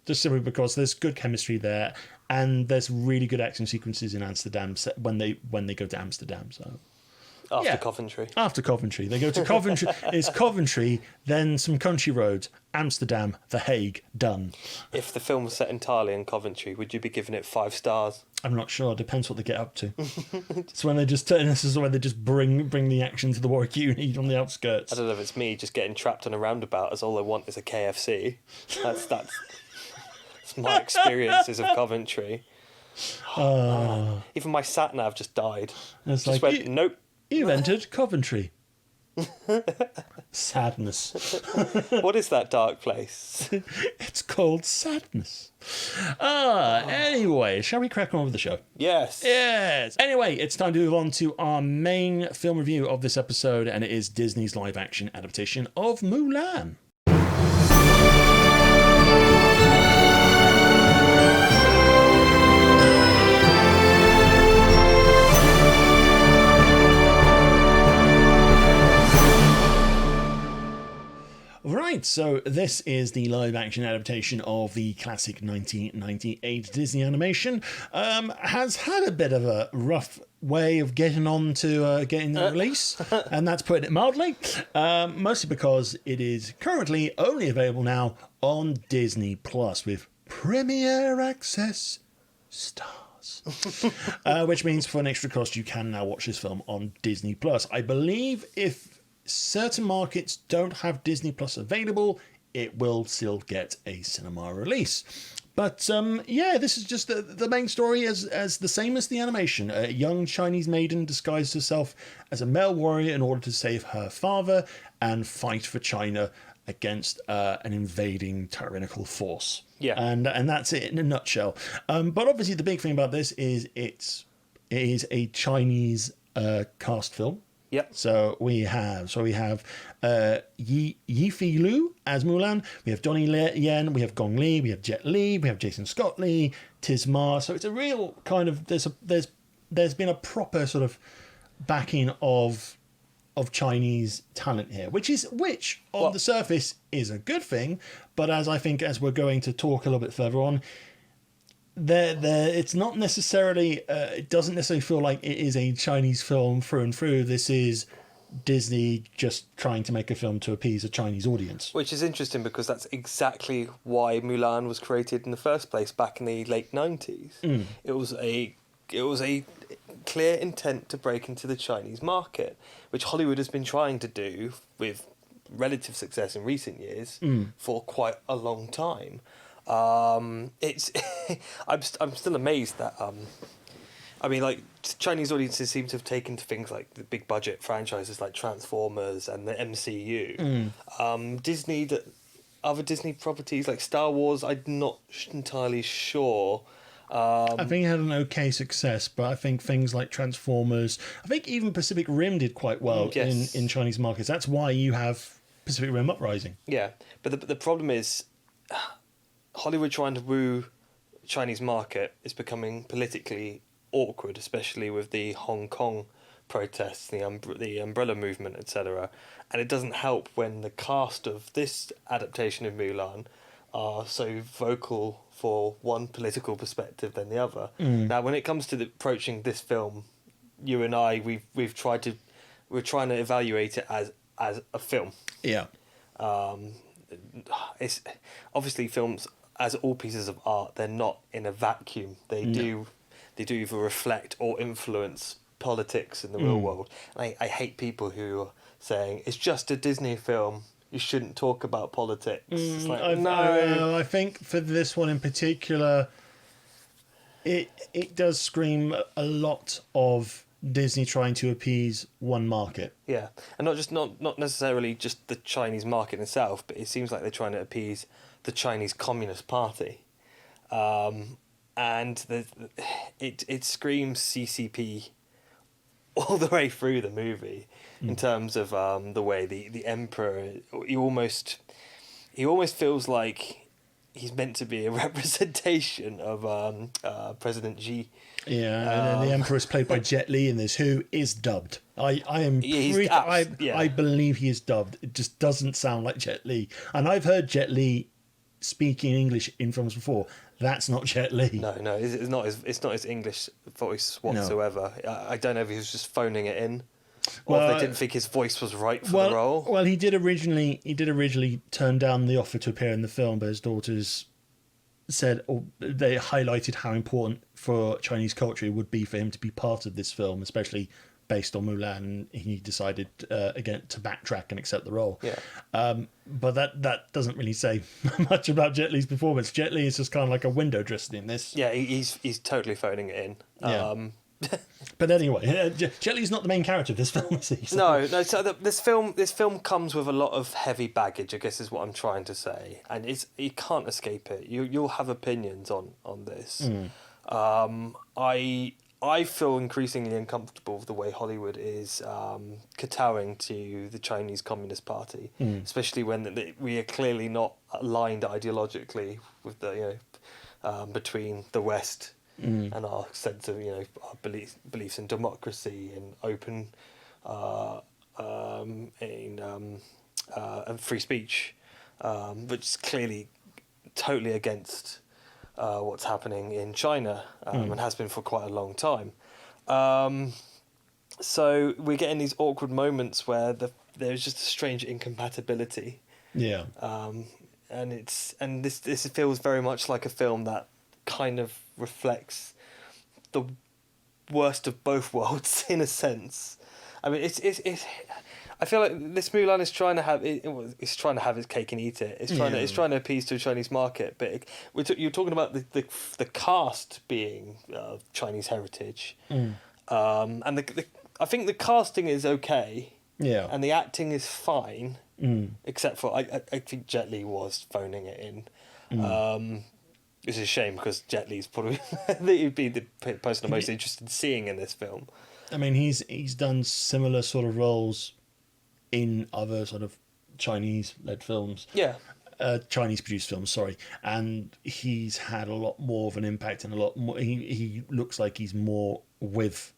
just simply because there's good chemistry there, and there's really good action sequences in Amsterdam when they go to Amsterdam. So. Coventry. After Coventry. They go to Coventry. It's Coventry, then some country roads, Amsterdam, The Hague, done. If the film was set entirely in Coventry, would you be giving it 5 stars? I'm not sure. Depends what they get up to. It's when this is when they just bring the action to the Warwick Uni on the outskirts. I don't know if it's me just getting trapped on a roundabout as all I want is a KFC. That's my experiences of Coventry. Even my sat nav just died. It's just went, nope. You've entered Coventry. Sadness. What is that dark place? It's called sadness. Anyway, shall we crack on with the show? Yes. Anyway, it's time to move on to our main film review of this episode, and it is Disney's live-action adaptation of Mulan. Right, so this is the live-action adaptation of the classic 1998 Disney animation. Has had a bit of a rough way of getting on to getting the release, and that's putting it mildly. Mostly because it is currently only available now on Disney Plus with Premier Access Stars. Which means for an extra cost you can now watch this film on Disney Plus. I believe if certain markets don't have Disney Plus available, it will still get a cinema release. But this is just the main story as the same as the animation. A young Chinese maiden disguised herself as a male warrior in order to save her father and fight for China against an invading tyrannical force. Yeah. And that's it in a nutshell. But obviously the big thing about this is it is a Chinese cast film. Yep. So we have Yi-Fei Lu as Mulan. We have Donnie Yen. We have Gong Li. We have Jet Li. We have Jason Scott Lee. Tiz Ma. So it's a real kind of there's been a proper sort of backing of Chinese talent here, which on the surface is a good thing, but as we're going to talk a little bit further on, it's not necessarily it doesn't necessarily feel like it is a Chinese film through and through. This is Disney just trying to make a film to appease a Chinese audience, which is interesting because that's exactly why Mulan was created in the first place back in the late 90s. It was a clear intent to break into the Chinese market, which Hollywood has been trying to do with relative success in recent years for quite a long time. It's I'm still amazed that Chinese audiences seem to have taken to things like the big budget franchises like Transformers and the MCU. Other Disney properties like Star Wars, I'm not entirely sure. I think it had an okay success, but I think things like Transformers, I think even Pacific Rim did quite well in Chinese markets. That's why you have Pacific Rim Uprising. Yeah, but the problem is Hollywood trying to woo Chinese market is becoming politically awkward, especially with the Hong Kong protests, the umbrella movement, etc. And it doesn't help when the cast of this adaptation of Mulan are so vocal for one political perspective than the other. Now, when it comes to approaching this film, you and I, we're trying to evaluate it as a film. Yeah. It's obviously films, as all pieces of art, they're not in a vacuum. They do either reflect or influence politics in the real world. And I hate people who are saying it's just a Disney film, you shouldn't talk about politics. It's like, no. I think for this one in particular, it does scream a lot of Disney trying to appease one market. Yeah, and not necessarily just the Chinese market itself, but it seems like they're trying to appease the Chinese Communist Party, and it screams CCP all the way through the movie in terms of the way the emperor, he almost feels like he's meant to be a representation of President Xi. Yeah, and the Emperor is played by Jet Li in this, who is dubbed. I believe he is dubbed. It just doesn't sound like Jet Li. And I've heard Jet Li speaking English in films before. That's not Jet Li. No, it's not his English voice whatsoever. No. I don't know if he was just phoning it in, or if they didn't think his voice was right for the role. Well, he did originally turn down the offer to appear in the film, but his daughters said, or they highlighted how important for Chinese culture it would be for him to be part of this film, especially based on Mulan. He decided again to backtrack and accept the role. Yeah. But that doesn't really say much about Jet Li's performance. Jet Li is just kind of like a window dressing in this. Yeah, he's totally phoning it in. Yeah. But anyway, Jet Li's not the main character of this film, is he? So. No. So this film comes with a lot of heavy baggage, I guess, is what I'm trying to say, and you can't escape it. You'll have opinions on this. I feel increasingly uncomfortable with the way Hollywood is kowtowing to the Chinese Communist Party, especially when we are clearly not aligned ideologically with between the West and our sense of our beliefs in democracy and open and free speech, which is clearly totally against what's happening in China and has been for quite a long time. So we're getting these awkward moments where there's just a strange incompatibility. Yeah. And this feels very much like a film that kind of reflects the worst of both worlds in a sense. I mean, it's I feel like this Mulan is trying to have it's trying to have its cake and eat it. It's trying to appease to a Chinese market. But you're talking about the cast being Chinese heritage, and I think the casting is okay. Yeah, and the acting is fine, except for I think Jet Li was phoning it in. It's a shame because Jet Li's probably he'd be the person I'm most interested in seeing in this film. I mean, he's done similar sort of roles in other sort of Chinese-led films. Yeah. Chinese-produced films, sorry. And he's had a lot more of an impact and a lot more... He looks like he's more with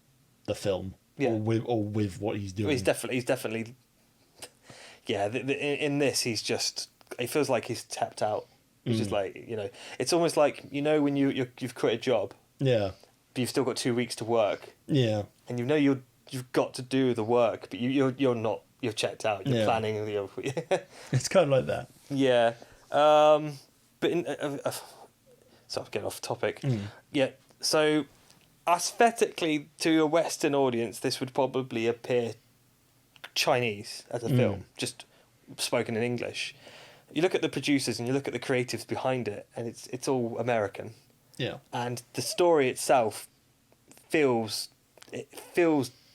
the film. Yeah. Or with what he's doing. Well, he's definitely... Yeah, in this, he's just... It feels like he's tapped out. He's just like, It's almost like, when you've quit a job. Yeah. But you've still got 2 weeks to work. Yeah. And you've got to do the work, but you're not... You're checked out. You're planning. It's kind of like that. Yeah, but so I'm getting off topic. Yeah, so aesthetically, to a Western audience, this would probably appear Chinese as a film, just spoken in English. You look at the producers and you look at the creatives behind it, and it's all American. Yeah, and the story itself feels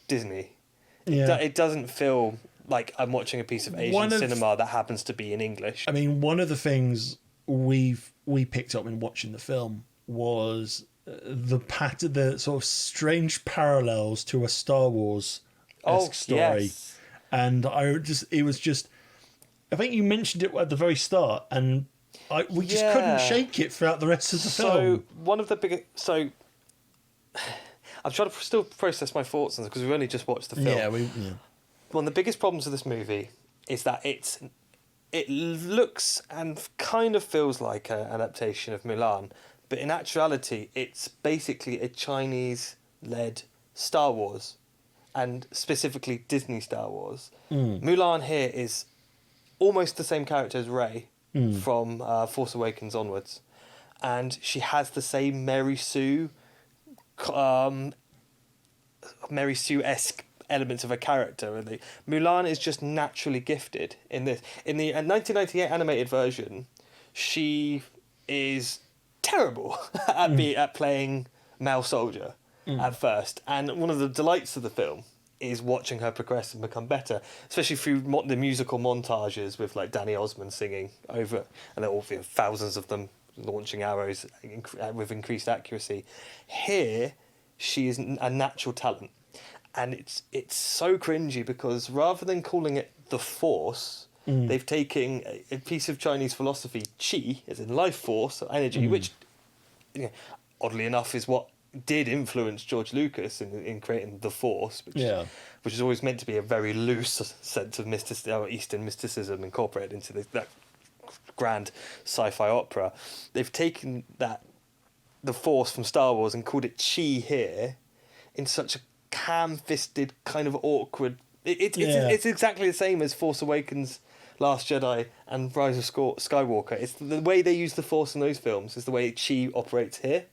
Disney. Yeah, it doesn't feel like I'm watching a piece of Asian cinema that happens to be in English. I mean, one of the things we picked up in watching the film was the sort of strange parallels to a Star Wars story, yes. and it was just I think you mentioned it at the very start, and we just couldn't shake it throughout the rest of the film. One of the biggest... So, I'm trying to still process my thoughts on this because we've only just watched the film. Yeah, One of the biggest problems of this movie is that it looks and kind of feels like an adaptation of Mulan, but in actuality, it's basically a Chinese-led Star Wars, and specifically Disney Star Wars. Mulan here is almost the same character as Rey from Force Awakens onwards, and she has the same Mary Sue-esque elements of a character. Really. Mulan is just naturally gifted in this. In the 1998 animated version, she is terrible at playing male soldier at first, and one of the delights of the film is watching her progress and become better, especially through the musical montages with like Danny Osmond singing over, and there will be thousands of them launching arrows with increased accuracy. Here, she is a natural talent, and it's so cringy because rather than calling it the Force, they've taken a piece of Chinese philosophy, qi, as in life force, energy, which, oddly enough, is what did influence George Lucas in creating the Force, which is always meant to be a very loose sense of Eastern mysticism incorporated into that grand sci-fi opera. They've taken the Force from Star Wars and called it Chi here in such a ham-fisted kind of awkward... It's exactly the same as Force Awakens, Last Jedi and Rise of Skywalker. It's the way they use the Force in those films is the way Chi operates here.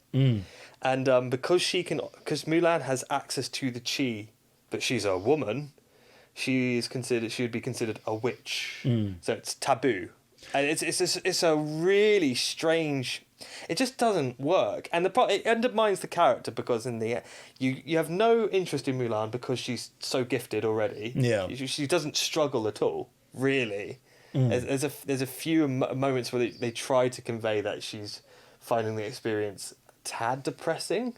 And because Mulan has access to the Chi, but she's a woman, she would be considered a witch. So it's taboo. And it's a really strange... It just doesn't work, and it undermines the character because in the you have no interest in Mulan because she's so gifted already. Yeah, she doesn't struggle at all, really. There's a few moments where they try to convey that she's finding the experience tad depressing,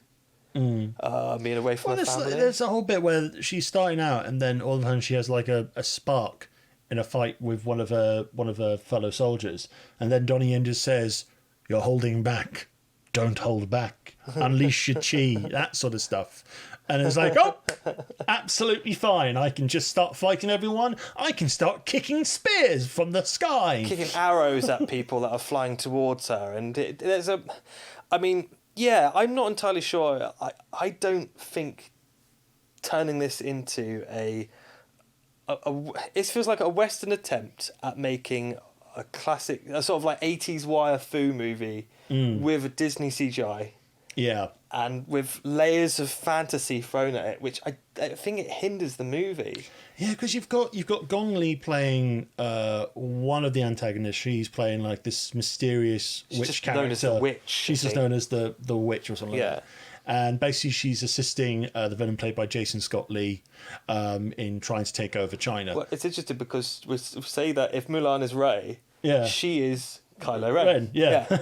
being away from her family. There's a whole bit where she's starting out, and then all of a sudden she has like a spark in a fight with one of her fellow soldiers, and then Donnie Yen just says, "You're holding back. Don't hold back. Unleash your chi," that sort of stuff. And it's like, oh, absolutely fine. I can just start fighting everyone. I can start kicking spears from the sky. Kicking arrows at people that are flying towards her. And I'm not entirely sure. I don't think turning this into it feels like a Western attempt at making a classic, a sort of like 80s wire fu movie with a Disney CGI. Yeah. And with layers of fantasy thrown at it, which I think it hinders the movie. Yeah, because you've got Gong Li playing one of the antagonists. She's playing like this mysterious witch character. Known as the witch. She's just known as the witch or something like that. And basically she's assisting the villain played by Jason Scott Lee in trying to take over China. Well, it's interesting because we say that if Mulan is Rey, she is Kylo Ren. Yeah.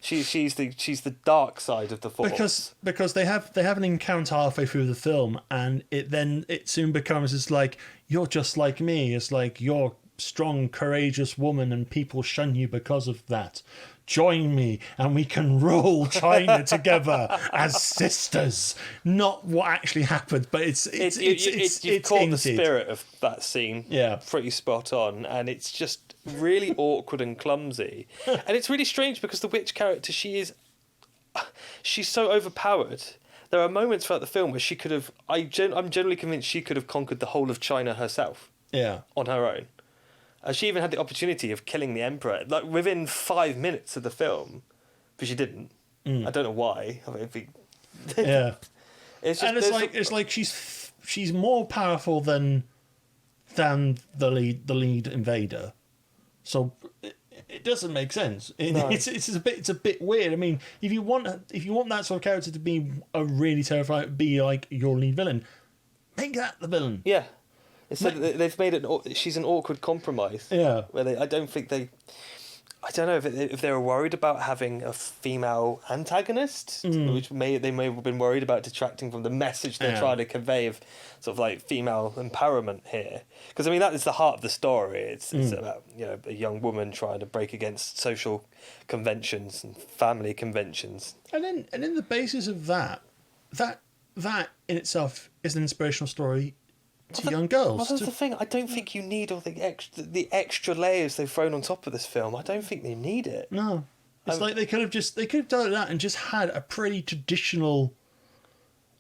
She's the dark side of the Force. Because they have an encounter halfway through the film, and it soon becomes it's like, you're just like me. It's like, you're strong, courageous woman, and people shun you because of that. Join me, and we can rule China together as sisters. Not what actually happened, but it's caught the spirit of that scene. Yeah, pretty spot on, and it's just really awkward and clumsy, and it's really strange because the witch character, she's so overpowered. There are moments throughout the film where she could have. I'm generally convinced she could have conquered the whole of China herself. Yeah, on her own. She even had the opportunity of killing the emperor, like within 5 minutes of the film, but she didn't. I don't know why. I mean, it's like she's more powerful than the lead invader, so it doesn't make sense. It's a bit weird. I mean, if you want that sort of character to be a really terrifying, be like your lead villain, make that the villain. Yeah. They've made it. She's an awkward compromise. Yeah. Where I don't think they. I don't know if they were worried about having a female antagonist, which they may have been worried about detracting from the message they're trying to convey of sort of like female empowerment here. Because I mean that is the heart of the story. It's about a young woman trying to break against social conventions and family conventions. And then the basis of that in itself is an inspirational story to young girls. Well, that's the thing. I don't think you need all the extra layers they've thrown on top of this film. I don't think they need it. No, it's like they could have done that and just had a pretty traditional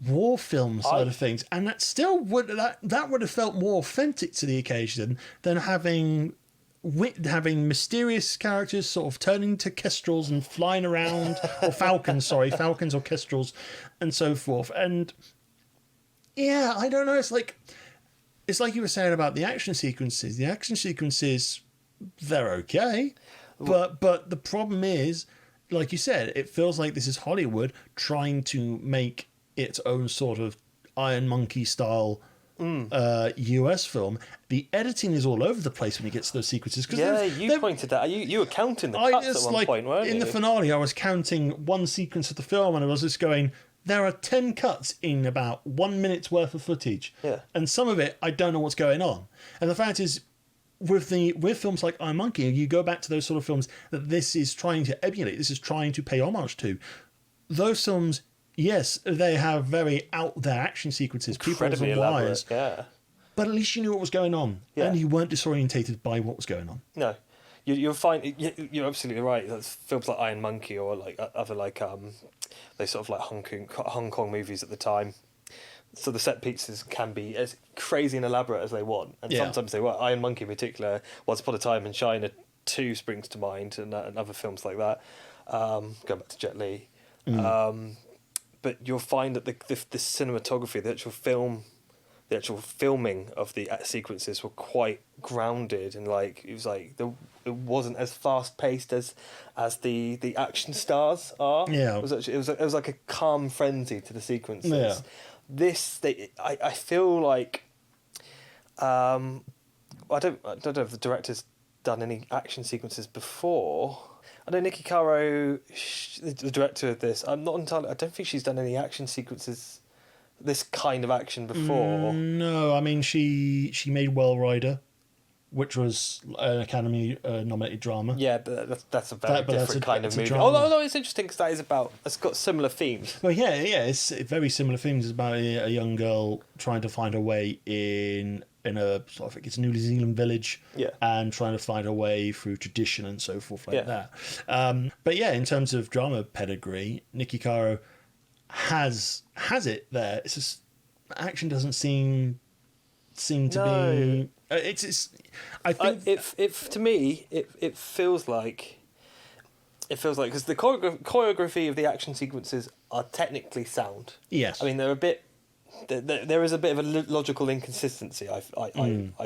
war film side of things, and that still would have felt more authentic to the occasion than having mysterious characters sort of turning to kestrels and flying around, or falcons or kestrels, and so forth. And yeah, I don't know. It's like you were saying about the action sequences. The action sequences, they're okay, but the problem is, like you said, it feels like this is Hollywood trying to make its own sort of Iron Monkey style US film. The editing is all over the place when it gets to those sequences. You pointed that. You were counting the cuts at one point, weren't you? In the finale, I was counting one sequence of the film, and I was just going, there are 10 cuts in about 1 minute's worth of footage. Yeah. And some of it, I don't know what's going on. And the fact is, with films like Iron Monkey, you go back to those sort of films that this is trying to emulate, this is trying to pay homage to. Those films, yes, they have very out there action sequences, incredibly elaborate, yeah. But at least you knew what was going on, and you weren't disorientated by what was going on. No. You'll find you're absolutely right. That's films like Iron Monkey or like other they sort of like Hong Kong movies at the time. So the set pieces can be as crazy and elaborate as they want, and sometimes they were. Iron Monkey in particular, Once Upon a Time in China 2 springs to mind, and other films like that. Going back to Jet Li, but you'll find that the cinematography, the actual filming of the sequences were quite grounded, and it wasn't as fast paced as the action stars are. Yeah, it was like a calm frenzy to the sequences. Yeah. I feel like I don't know if the director's done any action sequences before. I know Nikki Caro, the director of this. I don't think she's done any action sequences, this kind of action before. No, I mean she made Well Rider, which was an Academy nominated drama. Yeah, but that's a very different kind of movie. Drama. Although it's interesting because it's got similar themes. Well, yeah, it's very similar themes. It's about a young girl trying to find her way in a sort of, it's a New Zealand village, and trying to find her way through tradition and so forth like that. But yeah, in terms of drama pedigree, Nikki Caro has it there. It's just action doesn't seem to be. It's. I think if to me it feels like because the choreography of the action sequences are technically sound. Yes, I mean they're a bit. There is a bit of a logical inconsistency I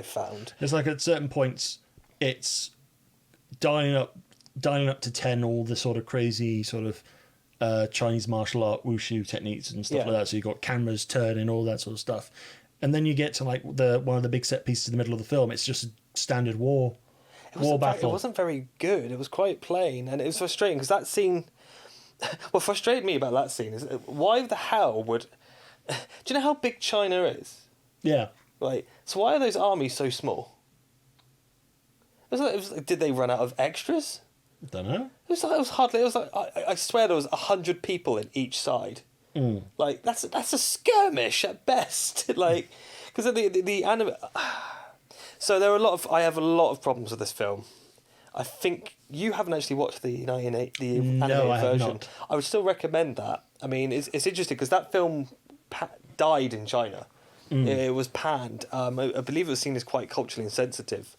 found. It's like at certain points, it's dialing up to 10 all the sort of crazy sort of Chinese martial art wushu techniques and stuff like that. So you've got cameras turning, all that sort of stuff, and then you get to like one of the big set pieces in the middle of the film. It's just a standard war battle. It wasn't very good. It was quite plain, and it was frustrating because that scene. What frustrated me about that scene is why the hell would. Do you know how big China is? Yeah. Right. So why are those armies so small? Did they run out of extras? I don't know. I swear there was 100 people in each side. Like that's a skirmish at best. Like because the anime. So I have a lot of problems with this film. I think you haven't actually watched the animated version. Not. I would still recommend that. I mean, it's interesting because that film died in China. It was panned. I believe it was seen as quite culturally insensitive.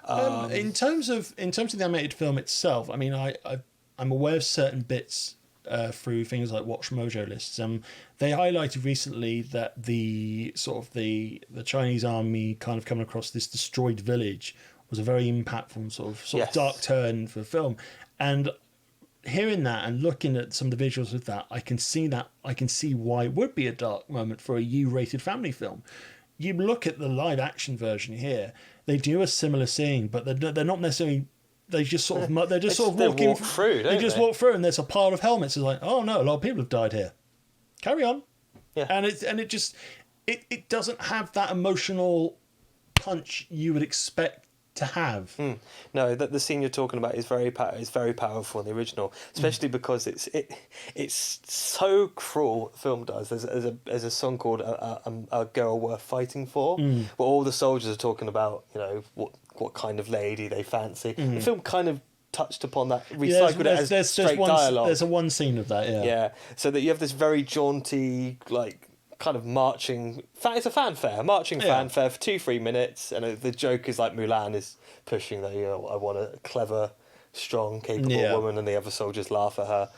In terms of the animated film itself, I mean, I'm aware of certain bits through things like Watch Mojo lists. They highlighted recently that the Chinese army kind of coming across this destroyed village was a very impactful sort of dark turn for the film. And hearing that and looking at some of the visuals with that, I can see why it would be a dark moment for a U-rated family film. You look at the live action version here, they do a similar scene, but they're not necessarily they just sort of they're just sort of they walking walk through. They just walk through, and there's a pile of helmets. It's like, oh no, a lot of people have died here. Carry on. Yeah. And it doesn't have that emotional punch you would expect to have. No, the scene you're talking about is very powerful in the original, especially because it's so cruel. The film does. There's a song called "A Girl Worth Fighting For," where all the soldiers are talking about, you know, what kind of lady they fancy. The film kind of touched upon that, recycled it as straight dialogue. There's one scene of that, yeah. Yeah, so that you have this very jaunty, like, kind of marching... It's a fanfare, fanfare for 2-3 minutes, and the joke is like Mulan is pushing that, you know, I want a clever, strong, capable woman, and the other soldiers laugh at her.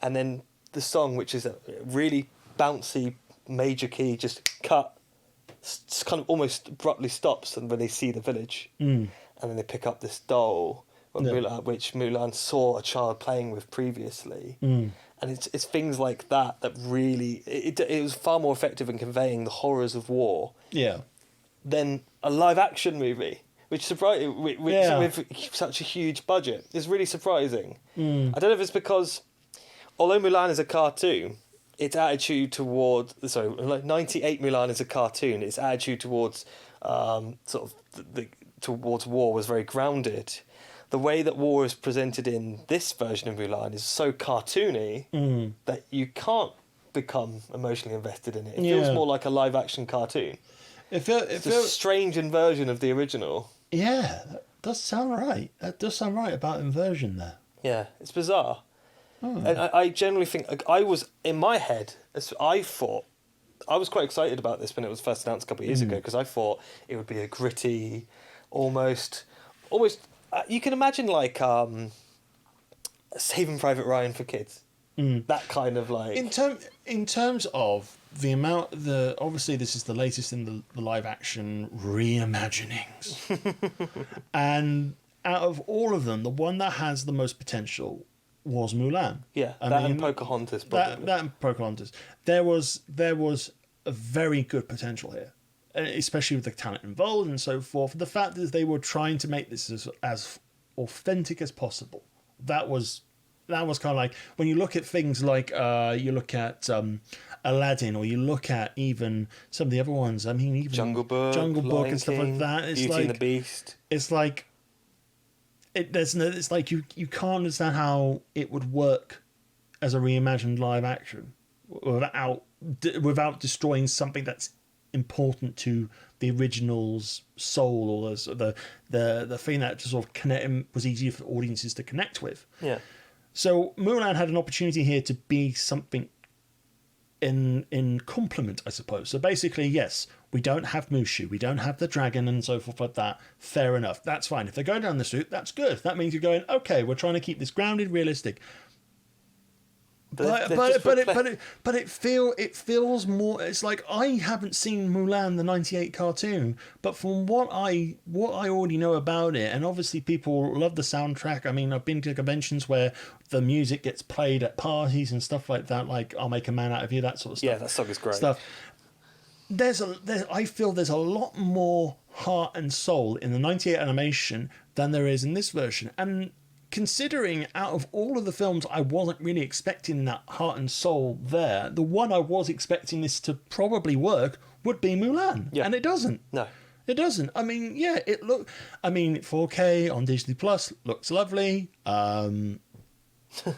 And then the song, which is a really bouncy major key, just kind of almost abruptly stops, and when they see the village, and then they pick up this doll, which Mulan saw a child playing with previously. And it's things like that really... It was far more effective in conveying the horrors of war than a live-action movie, with such a huge budget. It's really surprising. I don't know if it's because, although Mulan is a cartoon, its attitude towards... Sorry, like 98 Mulan is a cartoon, its attitude towards towards war was very grounded. The way that war is presented in this version of Mulan is so cartoony that you can't become emotionally invested in it. It feels more like a live-action cartoon. It's a strange inversion of the original. Yeah, that does sound right. That does sound right about inversion there. Yeah, it's bizarre. And I generally think... I was, in my head, I thought... I was quite excited about this when it was first announced a couple of years ago, because I thought it would be a gritty, almost... you can imagine, like, Saving Private Ryan for kids. That kind of, like... In terms of the amount... Obviously, this is the latest in the live-action reimaginings. And out of all of them, the one that has the most potential was Mulan. Yeah, and Pocahontas. That and Pocahontas. There was a very good potential here, especially with the talent involved and so forth. The fact that they were trying to make this as authentic as possible. That was kind of like, when you look at things like you look at Aladdin, or you look at even some of the other ones. I mean, even Jungle Book and stuff like that. It's Beauty like, and the Beast. It's like it's like you can't understand how it would work as a reimagined live action without destroying something that's important to the original's soul, or the thing that just sort of was easier for audiences to connect with. Yeah. So Mulan had an opportunity here to be something in complement, I suppose. So basically, yes, we don't have Mushu, we don't have the dragon and so forth like that. Fair enough, that's fine. If they're going down this route, that's good. That means you're going, okay, we're trying to keep this grounded, realistic. But it feels more. It's like, I haven't seen Mulan the '98 cartoon, but from what I already know about it, and obviously people love the soundtrack. I mean, I've been to conventions where the music gets played at parties and stuff like that, like "I'll Make a Man Out of You," that sort of stuff. Yeah, that song is great. I feel there's a lot more heart and soul in the '98 animation than there is in this version, and considering out of all of the films I wasn't really expecting that heart and soul there, the one I was expecting this to probably work would be Mulan. Yeah. And it doesn't. No. It doesn't. I mean, 4K on Disney Plus looks lovely. And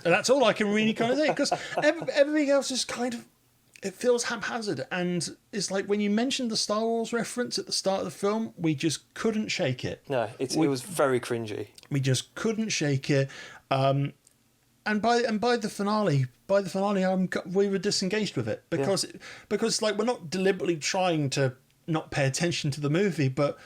that's all I can really kind of say, because everything else is kind of, it feels haphazard. And it's like, when you mentioned the Star Wars reference at the start of the film, we just couldn't shake it. No, it was very cringy. We just couldn't shake it. And by the finale, we were disengaged with it, because like, we're not deliberately trying to not pay attention to the movie, but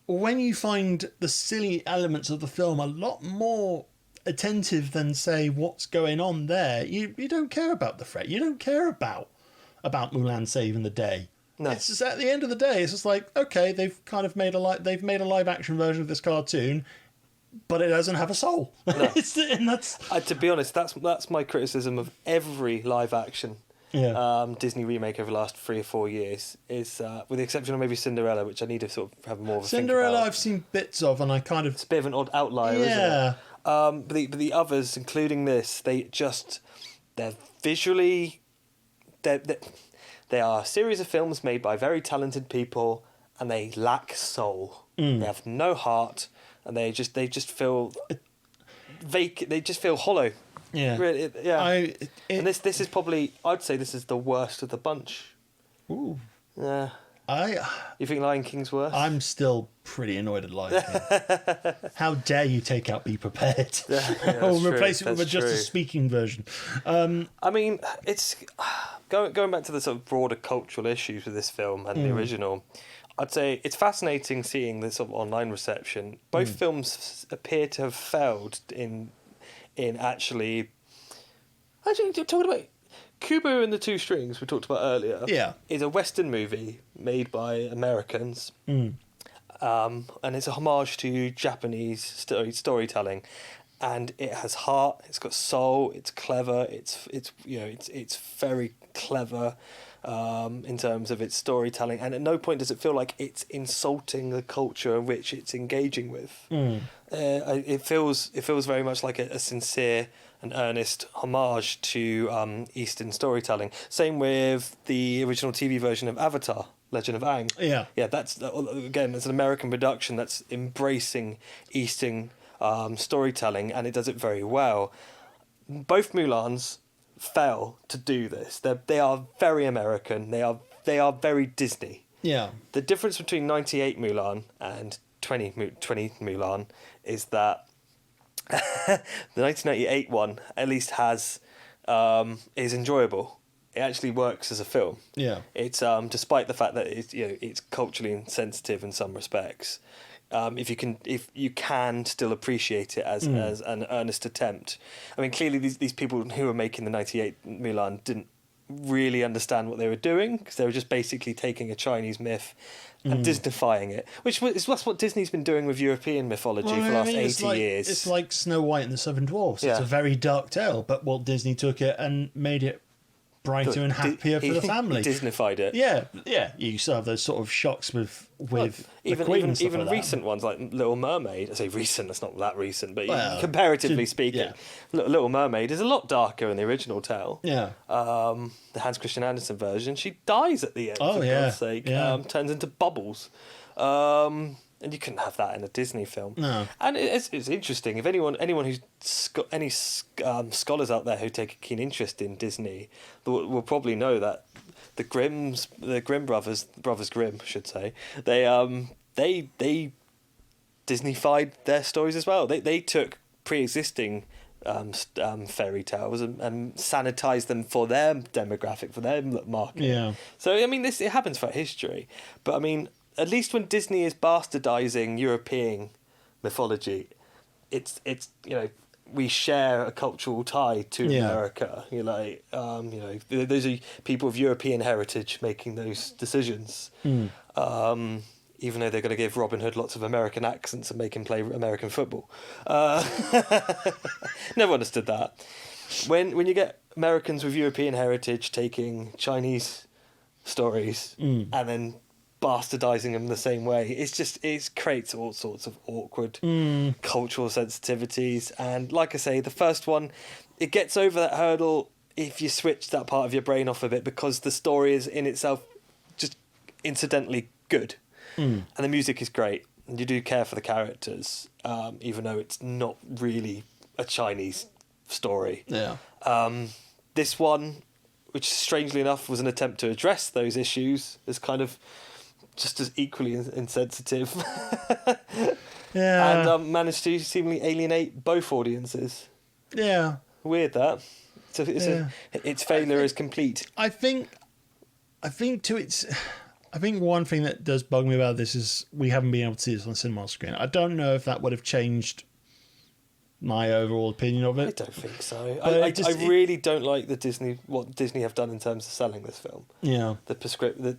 when you find the silly elements of the film a lot more attentive than, say, what's going on there, you don't care about the threat. You don't care about Mulan saving the day. No. It's just, at the end of the day, it's just like, okay, they've kind of made a live action version of this cartoon, but it doesn't have a soul. No. And that's to be honest, that's my criticism of every live action. Disney remake over the last 3 or 4 years is, with the exception of maybe Cinderella, which I need to sort of have more of a Cinderella think about. I've seen bits of, and I kind of... It's a bit of an odd outlier, isn't it? But the others, including this, they're visually... They are a series of films made by very talented people, and they lack soul. They have no heart, and they just feel vacant. They just feel hollow. Yeah, really, and this is probably, I'd say this is the worst of the bunch. Ooh, yeah. You think Lion King's worse? I'm still pretty annoyed at Lion King. How dare you take out Be Prepared? Or replace it with just a speaking version. I mean, it's going back to the sort of broader cultural issues with this film and the original. I'd say it's fascinating seeing the sort of online reception. Both films appear to have failed in actually talking about Kubo and the Two Strings we talked about earlier. Yeah, is a Western movie made by Americans, and it's a homage to Japanese storytelling, and it has heart. It's got soul. It's clever. It's very clever in terms of its storytelling, and at no point does it feel like it's insulting the culture in which it's engaging with. It feels very much like a sincere and earnest homage to Eastern storytelling. Same with the original TV version of Avatar, Legend of Aang. Yeah, that's again, it's an American production that's embracing Eastern storytelling, and it does it very well. Both Mulans fail to do this. They are very American. They are very Disney. Yeah. The difference between 98 Mulan and 20 Mulan is that the 1998 one at least is enjoyable. It actually works as a film. Yeah. It's despite the fact that it's culturally insensitive in some respects. If you can still appreciate it as an earnest attempt. I mean, clearly these people who were making the 98 Mulan didn't really understand what they were doing, because they were just basically taking a Chinese myth and Disneyfying it, which is what Disney's been doing with European mythology for the last 80 years. It's like Snow White and the Seven Dwarfs. It's a very dark tale, but Walt Disney took it and made it brighter and happier for the family. Disneyfied it. Yeah. You still have those sort of shocks with even recent ones like Little Mermaid. I say recent, that's not that recent, but comparatively speaking, Little Mermaid is a lot darker in the original tale. Yeah. The Hans Christian Andersen version, she dies at the end. For God's sake, turns into bubbles. And you couldn't have that in a Disney film. No. And it's interesting. If anyone who's any scholars out there who take a keen interest in Disney will probably know that the Grimm brothers Grimm, I should say, they Disneyfied their stories as well. They took pre-existing fairy tales and sanitized them for their demographic, for their market. Yeah. So I mean, it happens throughout history, but I mean, at least when Disney is bastardizing European mythology, it's we share a cultural tie to America. Those are people of European heritage making those decisions. Even though they're going to give Robin Hood lots of American accents and make him play American football. Never understood that. When you get Americans with European heritage taking Chinese stories and then bastardizing them the same way, it creates all sorts of awkward cultural sensitivities. And like I say, the first one, it gets over that hurdle if you switch that part of your brain off a bit, because the story is in itself just incidentally good. And the music is great, and you do care for the characters, even though it's not really a Chinese story. This one, which strangely enough was an attempt to address those issues, is kind of just as equally insensitive. And managed to seemingly alienate both audiences. Weird that. So its failure is complete. I think one thing that does bug me about this is we haven't been able to see this on cinema screen. I don't know if that would have changed my overall opinion of it. I don't think so. I really don't like what Disney have done in terms of selling this film. Yeah. The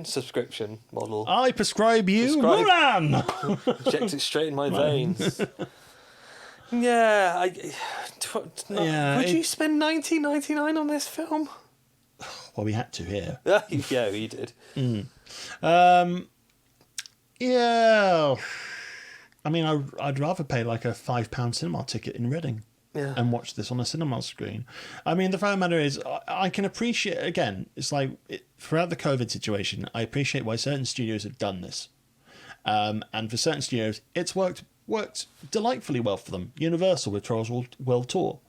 subscription model. I prescribe you Mulan! Inject it straight in my veins. Would you spend $19.99 on this film? Well, we had to here. Yeah, we did. Yeah. I mean, I'd rather pay like a £5 cinema ticket in Reading and watch this on a cinema screen. I mean, the fact of the matter is, I can appreciate, again, it's like throughout the COVID situation, I appreciate why certain studios have done this. And for certain studios, it's worked delightfully well for them. Universal with Trolls World Tour.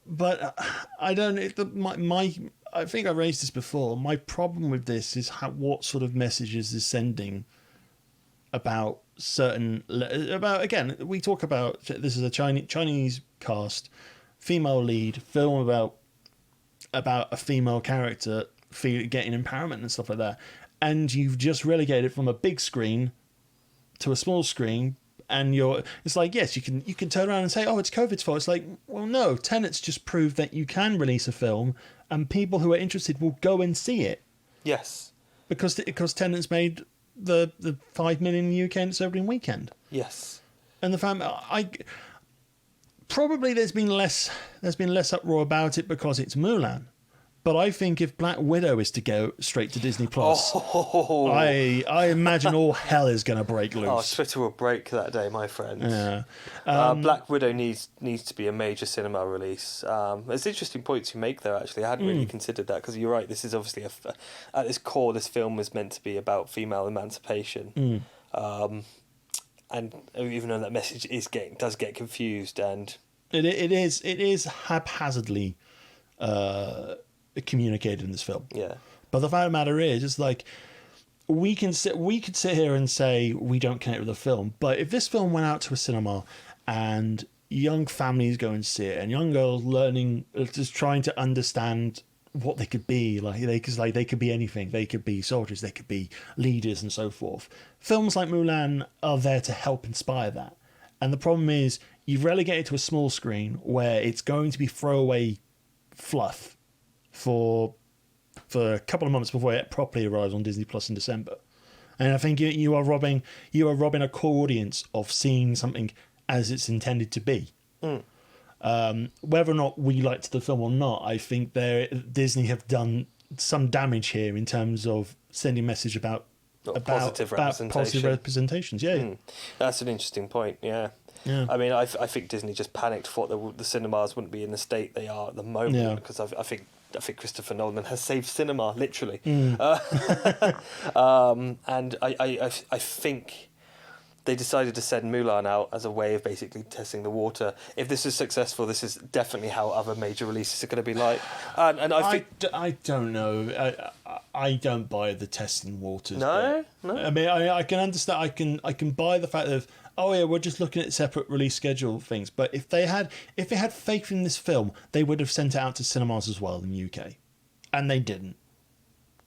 But I don't. I think I raised this before. My problem with this is what sort of messages is sending about again. We talk about this is a Chinese cast, female lead film about a female character getting empowerment and stuff like that, and you've just relegated it from a big screen to a small screen. And it's like, yes, you can turn around and say, oh, it's COVID's fault. It's like, well, no, Tenet's just proved that you can release a film and people who are interested will go and see it. Yes. Because Tenet's made the 5 million in the UK in its opening weekend. Yes. And the fact probably there's been less uproar about it because it's Mulan. But I think if Black Widow is to go straight to Disney Plus, I imagine all hell is going to break loose. Oh, Twitter will break that day, my friend. Yeah. Black Widow needs to be a major cinema release. There's interesting points you make there, actually. I hadn't really considered that, because you're right, this is obviously, at its core, this film was meant to be about female emancipation. And even though that message does get confused, and... It is haphazardly... communicated in this film. Yeah. But the fact of the matter is, it's like we could sit here and say we don't connect with the film, but if this film went out to a cinema and young families go and see it, and young girls learning, just trying to understand what they could be, they could be anything. They could be soldiers, they could be leaders, and so forth. Films like Mulan are there to help inspire that. And the problem is, you've relegated to a small screen where it's going to be throwaway fluff for a couple of months before it properly arrives on Disney Plus in December. And I think you are robbing a core audience of seeing something as it's intended to be. Whether or not we liked the film or not, I think Disney have done some damage here in terms of sending a message about positive representations. Yeah, that's an interesting point. Yeah. I mean, I think Disney just panicked, thought that the cinemas wouldn't be in the state they are at the moment, because I think Christopher Nolan has saved cinema, literally. And I think they decided to send Mulan out as a way of basically testing the water. If this is successful, this is definitely how other major releases are going to be like. And I think I don't know. I don't buy the testing waters. No. I mean, I can understand. I can buy the fact of, oh yeah, we're just looking at separate release schedule things. But if they had faith in this film, they would have sent it out to cinemas as well in the UK, and they didn't.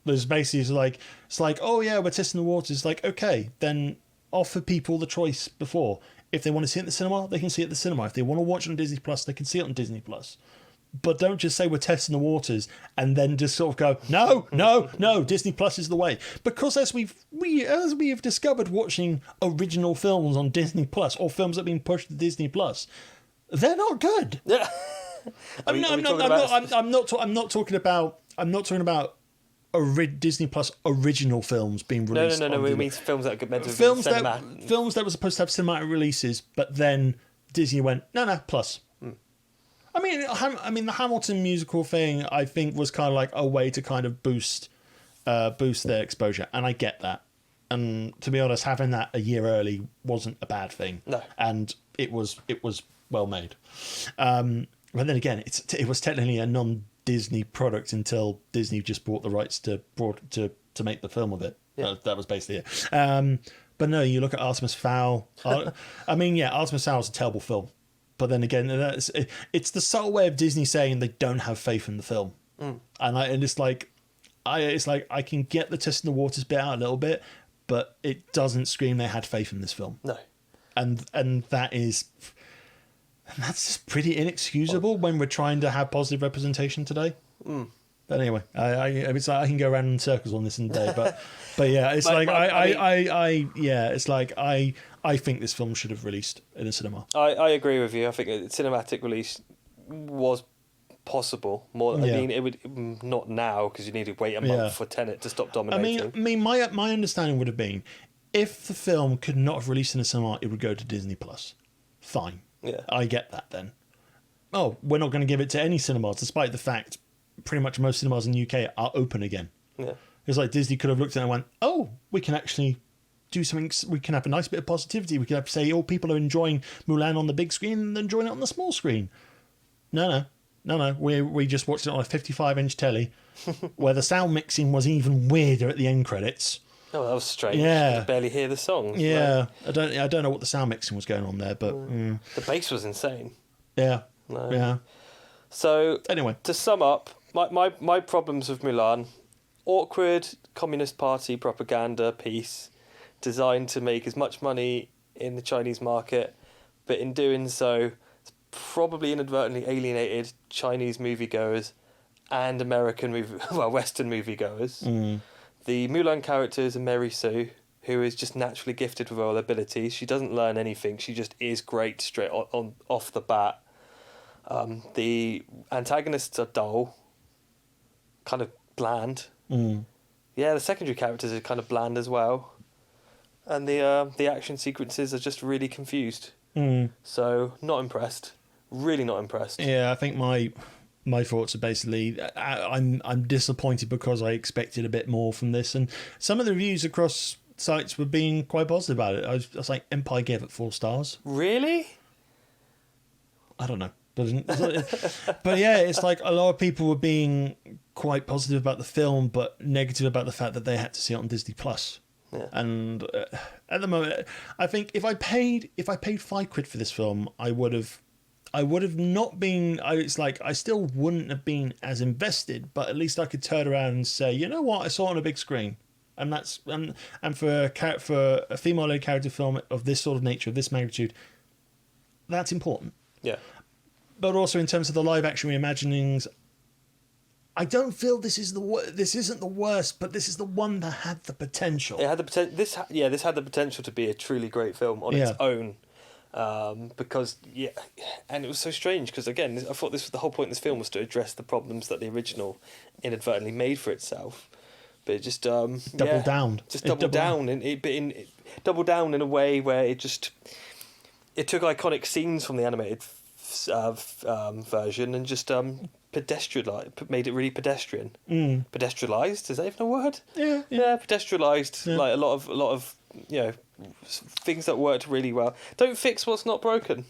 There's basically it's like, oh yeah, we're testing the waters. It's like, okay, then offer people the choice before. If they want to see it in the cinema, they can see it at the cinema. If they want to watch it on Disney Plus, they can see it on Disney Plus. But don't just say we're testing the waters and then just sort of go, no, Disney Plus is the way. Because as we have discovered watching original films on Disney Plus, or films that have been pushed to Disney Plus, they're not good. Yeah. I'm not talking about Disney Plus original films being released. No. We mean films that are meant to be films that were supposed to have cinematic releases, but then Disney went, no, Plus. I mean, the Hamilton musical thing, I think, was kind of like a way to kind of boost their exposure, and I get that. And to be honest, having that a year early wasn't a bad thing. No, and it was well made. But then again, it was technically a non-Disney product until Disney just bought the rights to make the film of it. Yeah. That was basically it. But no, you look at Artemis Fowl. Artemis Fowl is a terrible film. But then again, it's the subtle way of Disney saying they don't have faith in the film, and it's like I can get the testing the waters bit out a little bit, but it doesn't scream they had faith in this film. No, and that's just pretty inexcusable when we're trying to have positive representation today. But anyway, it's like I can go around in circles on this in the day, but yeah, it's I think this film should have released in a cinema. I agree with you. I think a cinematic release was possible. More, I mean, it would not now because you need to wait a month for Tenet to stop dominating. I mean, my understanding would have been if the film could not have released in a cinema, it would go to Disney Plus. Fine, I get that then. Oh, we're not going to give it to any cinemas, despite the fact pretty much most cinemas in the UK are open again. Yeah, it's like Disney could have looked at it and went, "Oh, we can actually do something. We can have a nice bit of positivity. We can have say, oh, people are enjoying Mulan on the big screen and enjoying it on the small screen." No. We just watched it on a 55-inch telly, where the sound mixing was even weirder at the end credits. Oh, that was strange. Yeah, you could barely hear the songs. Yeah, like... I don't know what the sound mixing was going on there, but the bass was insane. Yeah, yeah. So anyway, to sum up, my problems with Mulan: awkward Communist Party propaganda piece designed to make as much money in the Chinese market, but in doing so, it's probably inadvertently alienated Chinese moviegoers and Western moviegoers. The Mulan character is a Mary Sue, who is just naturally gifted with all abilities. She doesn't learn anything. She just is great straight on off the bat. The antagonists are dull, kind of bland. Yeah, the secondary characters are kind of bland as well. And the action sequences are just really confused. So, not impressed. Really not impressed. Yeah, I think my thoughts are basically I'm disappointed because I expected a bit more from this, and some of the reviews across sites were being quite positive about it. I was like, Empire gave it 4 stars. Really? I don't know. But yeah, it's like a lot of people were being quite positive about the film, but negative about the fact that they had to see it on Disney Plus. Yeah. And at the moment, I think if I paid £5 for this film, I would have not been. It's like I still wouldn't have been as invested, but at least I could turn around and say, you know what, I saw it on a big screen, and that's and for a female-led character film of this sort of nature, of this magnitude, that's important. Yeah. But also in terms of the live-action reimaginings, I don't feel this isn't the worst, but this is the one that had the potential. It had the potential. This had the potential to be a truly great film on its own. Because and it was so strange because again I thought the whole point of this film was to address the problems that the original inadvertently made for itself, but it just doubled down in a way where it took iconic scenes from the animated version and just made it really pedestrian. Pedestrianised, is that even a word? Yeah. Pedestrianised, like a lot of things that worked really well. Don't fix what's not broken.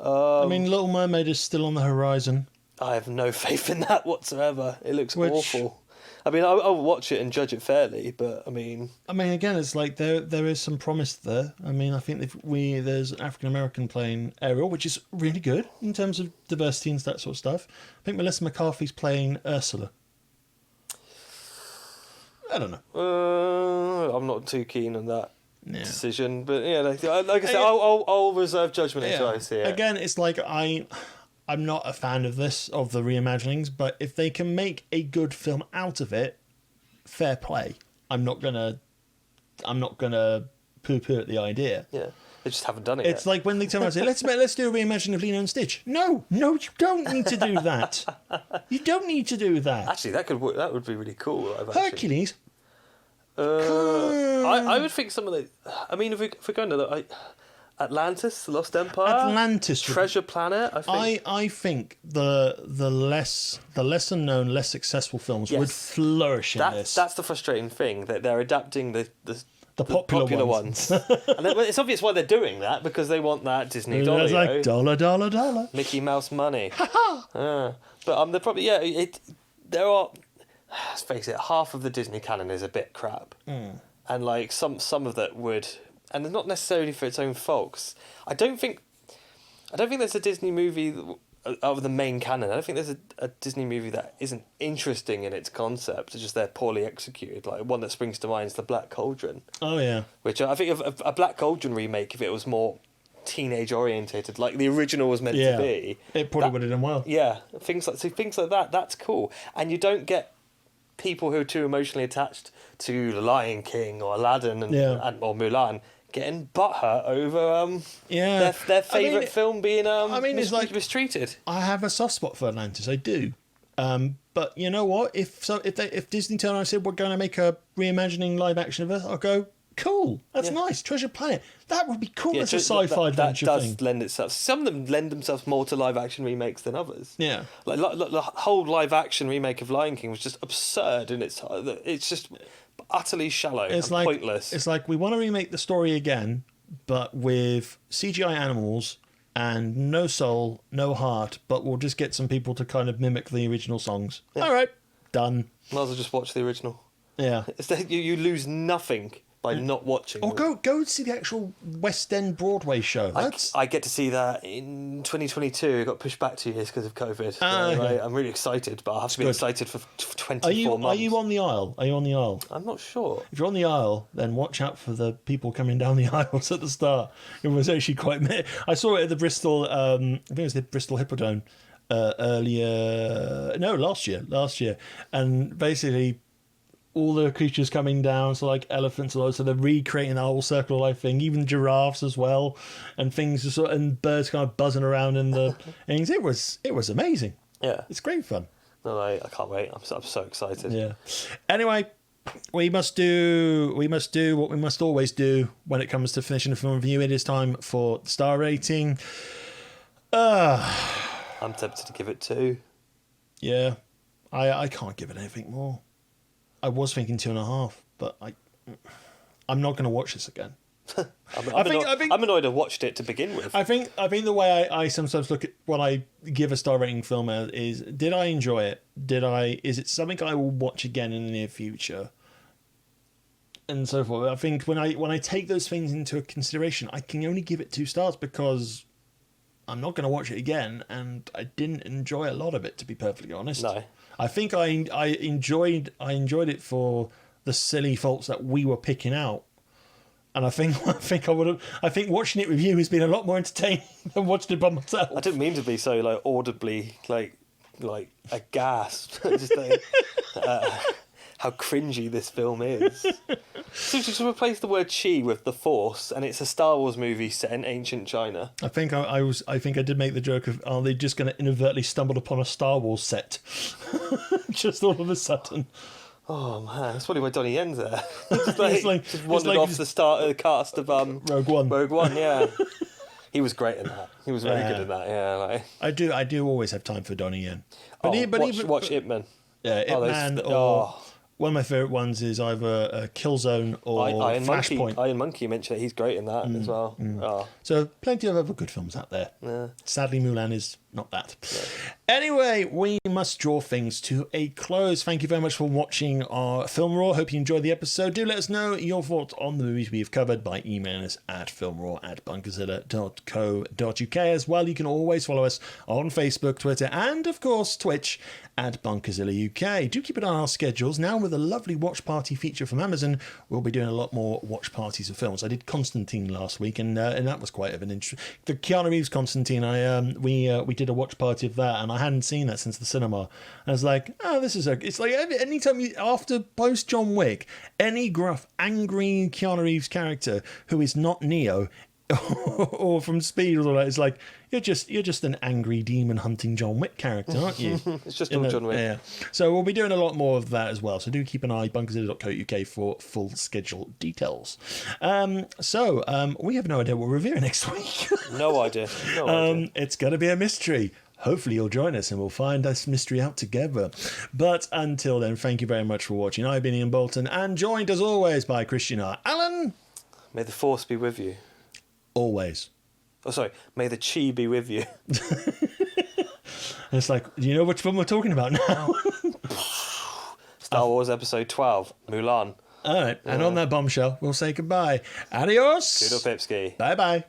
I mean, Little Mermaid is still on the horizon. I have no faith in that whatsoever. It looks awful. I mean, I'll watch it and judge it fairly, but I mean, again, it's like there is some promise there. I mean, I think there's an African American playing Ariel, which is really good in terms of diversity and that sort of stuff. I think Melissa McCarthy's playing Ursula. I don't know. I'm not too keen on that decision, but like I said, I'll reserve judgment until I see it. Again, it's like I'm not a fan of the reimaginings, but if they can make a good film out of it, fair play. I'm not gonna poo-poo at the idea. Yeah, they just haven't done it. It's like when they turn around and say, let's do a reimagining of Lilo and Stitch. No, you don't need to do that. You don't need to do that. Actually, that would be really cool. Hercules. I would think some of the. I mean, if we're going to Atlantis, the Lost Empire, Treasure Planet. I think the lesser known, less successful films would flourish in this. That's the frustrating thing, that they're adapting the popular ones. And it's obvious why they're doing that, because they want that Disney dollar. It's like dollar. Mickey Mouse money. But they're probably there are. Let's face it, half of the Disney canon is a bit crap, and like some of that would, and not necessarily for its own faults. I don't think there's a Disney movie of the main canon. I don't think there's a Disney movie that isn't interesting in its concept. It's just they're poorly executed. Like one that springs to mind is The Black Cauldron. Oh yeah, which I think of a Black Cauldron remake, if it was more teenage orientated like the original was meant to be, it probably would have done well. Yeah, things like that. That's cool, and you don't get people who are too emotionally attached to The Lion King or Aladdin or Mulan getting butthurt over Yeah. their favourite film being it's like mistreated. I have a soft spot for Atlantis. I do. But you know what? If Disney turned around and said we're going to make a reimagining live action of it, I'll go, cool. That's nice. Treasure Planet. That would be cool as a sci-fi adventure thing. That does lend itself. Some of them lend themselves more to live action remakes than others. Yeah. Like the whole live action remake of Lion King was just absurd, and it's just utterly shallow and pointless. It's like we want to remake the story again, but with CGI animals and no soul, no heart, but we'll just get some people to kind of mimic the original songs. Yeah. All right, done. Might as well just watch the original. Yeah. You lose nothing by not watching. Or go and see the actual West End Broadway show. I get to see that in 2022. It got pushed back 2 years because of COVID. Okay. I'm really excited, but I'll have to be excited for 24 months. Are you on the aisle? I'm not sure. If you're on the aisle, then watch out for the people coming down the aisles at the start. It was actually quite... I saw it at the Bristol... I think it was the Bristol Hippodrome last year. And basically... all the creatures coming down, so like elephants, so they're recreating the whole circle of life thing, even giraffes as well, and things and birds kind of buzzing around in the things. It was amazing. Yeah, it's great fun. No, I can't wait. I'm so excited. Yeah. Anyway, we must do what we must always do when it comes to finishing a film review. It is time for star rating. I'm tempted to give it 2. Yeah, I can't give it anything more. I was thinking 2.5, but I'm not going to watch this again. I'm annoyed I watched it to begin with. I think the way I sometimes look at what I give a star rating film is: did I enjoy it? Is it something I will watch again in the near future? And so forth. I think when I take those things into consideration, I can only give it 2 stars because I'm not going to watch it again, and I didn't enjoy a lot of it, to be perfectly honest. No. I think I enjoyed it for the silly faults that we were picking out, and I think watching it with you has been a lot more entertaining than watching it by myself. I didn't mean to be so audibly aghast. Just how cringy this film is. So just replace the word "chi" with the Force, and it's a Star Wars movie set in ancient China. I think I did make the joke of, are they just going to inadvertently stumble upon a Star Wars set, just all of a sudden? Oh man, that's probably why Donnie Yen's there. just wandered off the start of the cast of Rogue One. Rogue One, yeah. He was great in that. He was very good in that. Yeah, I do always have time for Donnie Yen. Watch Hitman. Yeah, Hitman one of my favourite ones is either Killzone or Flashpoint. Iron Monkey, you mentioned that. He's great in that as well. Oh. So plenty of other good films out there. Yeah. Sadly, Mulan is not that. Yeah. Anyway, we must draw things to a close. Thank you very much for watching our Film Raw. Hope you enjoyed the episode. Do let us know your thoughts on the movies we have covered by emailing us at filmraw@bunkerzilla.co.uk. As well, you can always follow us on Facebook, Twitter, and of course Twitch at Bunkerzilla UK. Do keep an eye on our schedules. Now with a lovely watch party feature from Amazon, we'll be doing a lot more watch parties of films. I did Constantine last week, and that was quite of an interesting. The Keanu Reeves Constantine. We did a watch party of that, and I hadn't seen that since the cinema. I was like, this is it's like anytime after post John Wick, any gruff, angry Keanu Reeves character who is not Neo or from Speed or that, it's like you're just an angry demon hunting John Wick character, aren't you? It's just all John Wick. Yeah. So we'll be doing a lot more of that as well. So do keep an eye bunkerzilla.co.uk for full schedule details. We have no idea what we're reviewing next week. No idea. It's going to be a mystery. Hopefully you'll join us and we'll find this mystery out together. But until then, thank you very much for watching. I've been Ian Bolton, and joined as always by Christian R. Allen. May the Force be with you. Always. Oh, sorry. May the chi be with you. It's like, do you know which film we're talking about now? Star Wars Episode 12, Mulan. All right. And on that bombshell, we'll say goodbye. Adios. Toodle Pipski. Bye-bye.